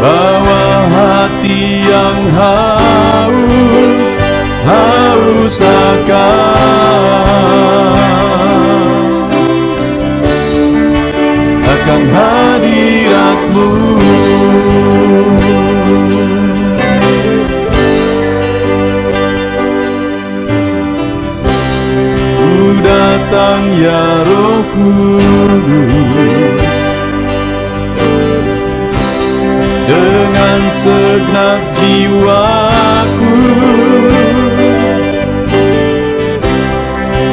Bawa hati yang haus akan hadirat-Mu. Ku datang, ya Roh Kudus, dengan segenap jiwa jiwaku.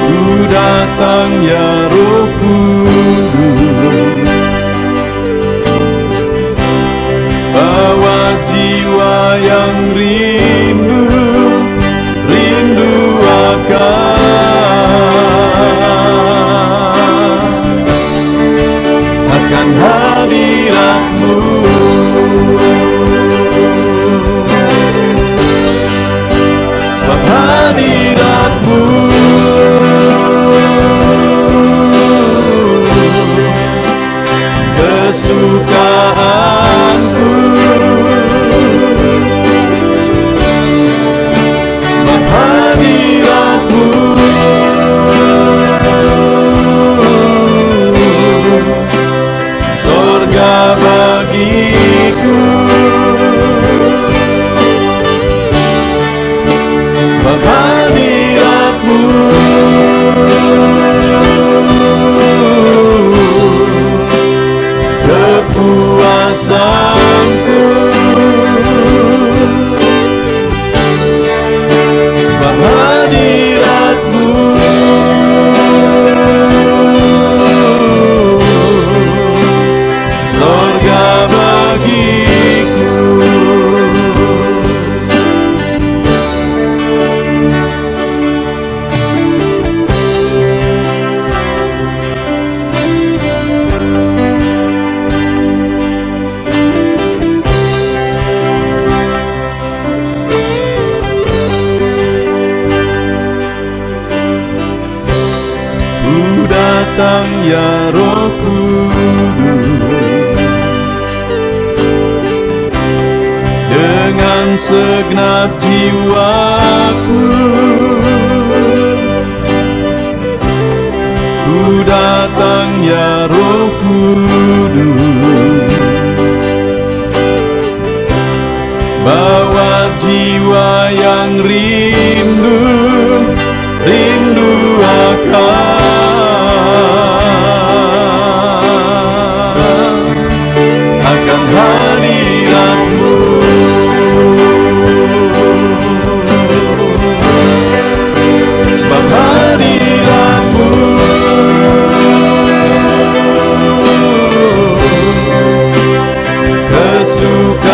Ku datang ya Roh Kudus, bawa jiwa yang rindu akan hadirat-Mu. Sebab hadirat-Mu kesukaanku. Sebab hadirat-Mu surga bagiku. Sebab hadirat-Mu kepuasanku. Sebab hadirat-Mu surga bagiku. Ku datang ya Roh Kudus, dengan segenap jiwaku. Ku datang ya Roh Kudus, bawa jiwa yang rindu akan hadirat-Mu. Sebab hadirat-Mu kesukaanku.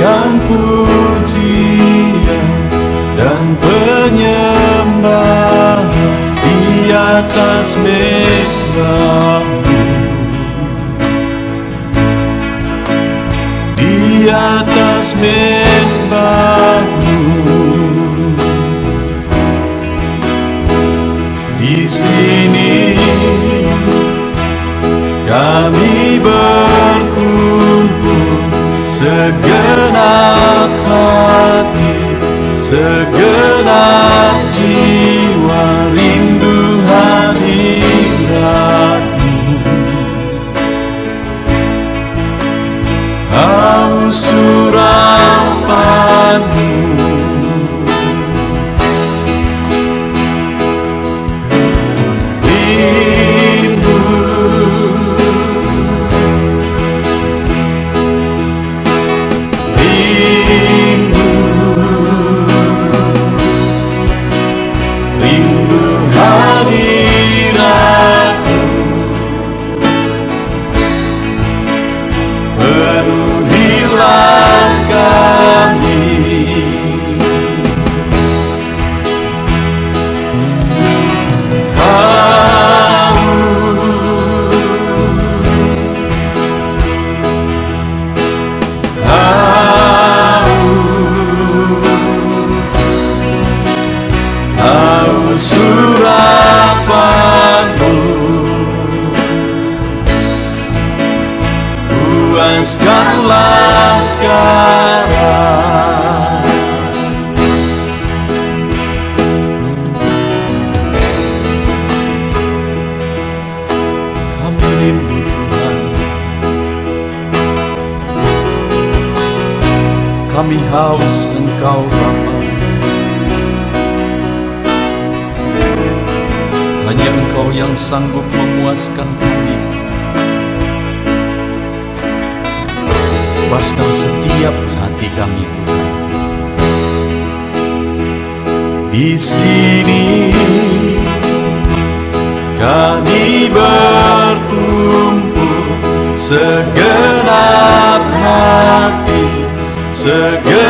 naikkan pujian dan penyembahan di atas mezbah-Mu, di atas mezbah-Mu. Di sini kami berkumpul, segenap hati, segenap jiwa, rindu hadirat-Mu, haus urapan-Mu. Surapan-Mu, puaskanlah sekarang. Kami rindu Tuhan, kami haus Engkau Bapa. Hanya Engkau yang sanggup memuaskan kami. Puaskan setiap hati kami, Tuhan. Di sini kami berkumpul, segenap hati, segenap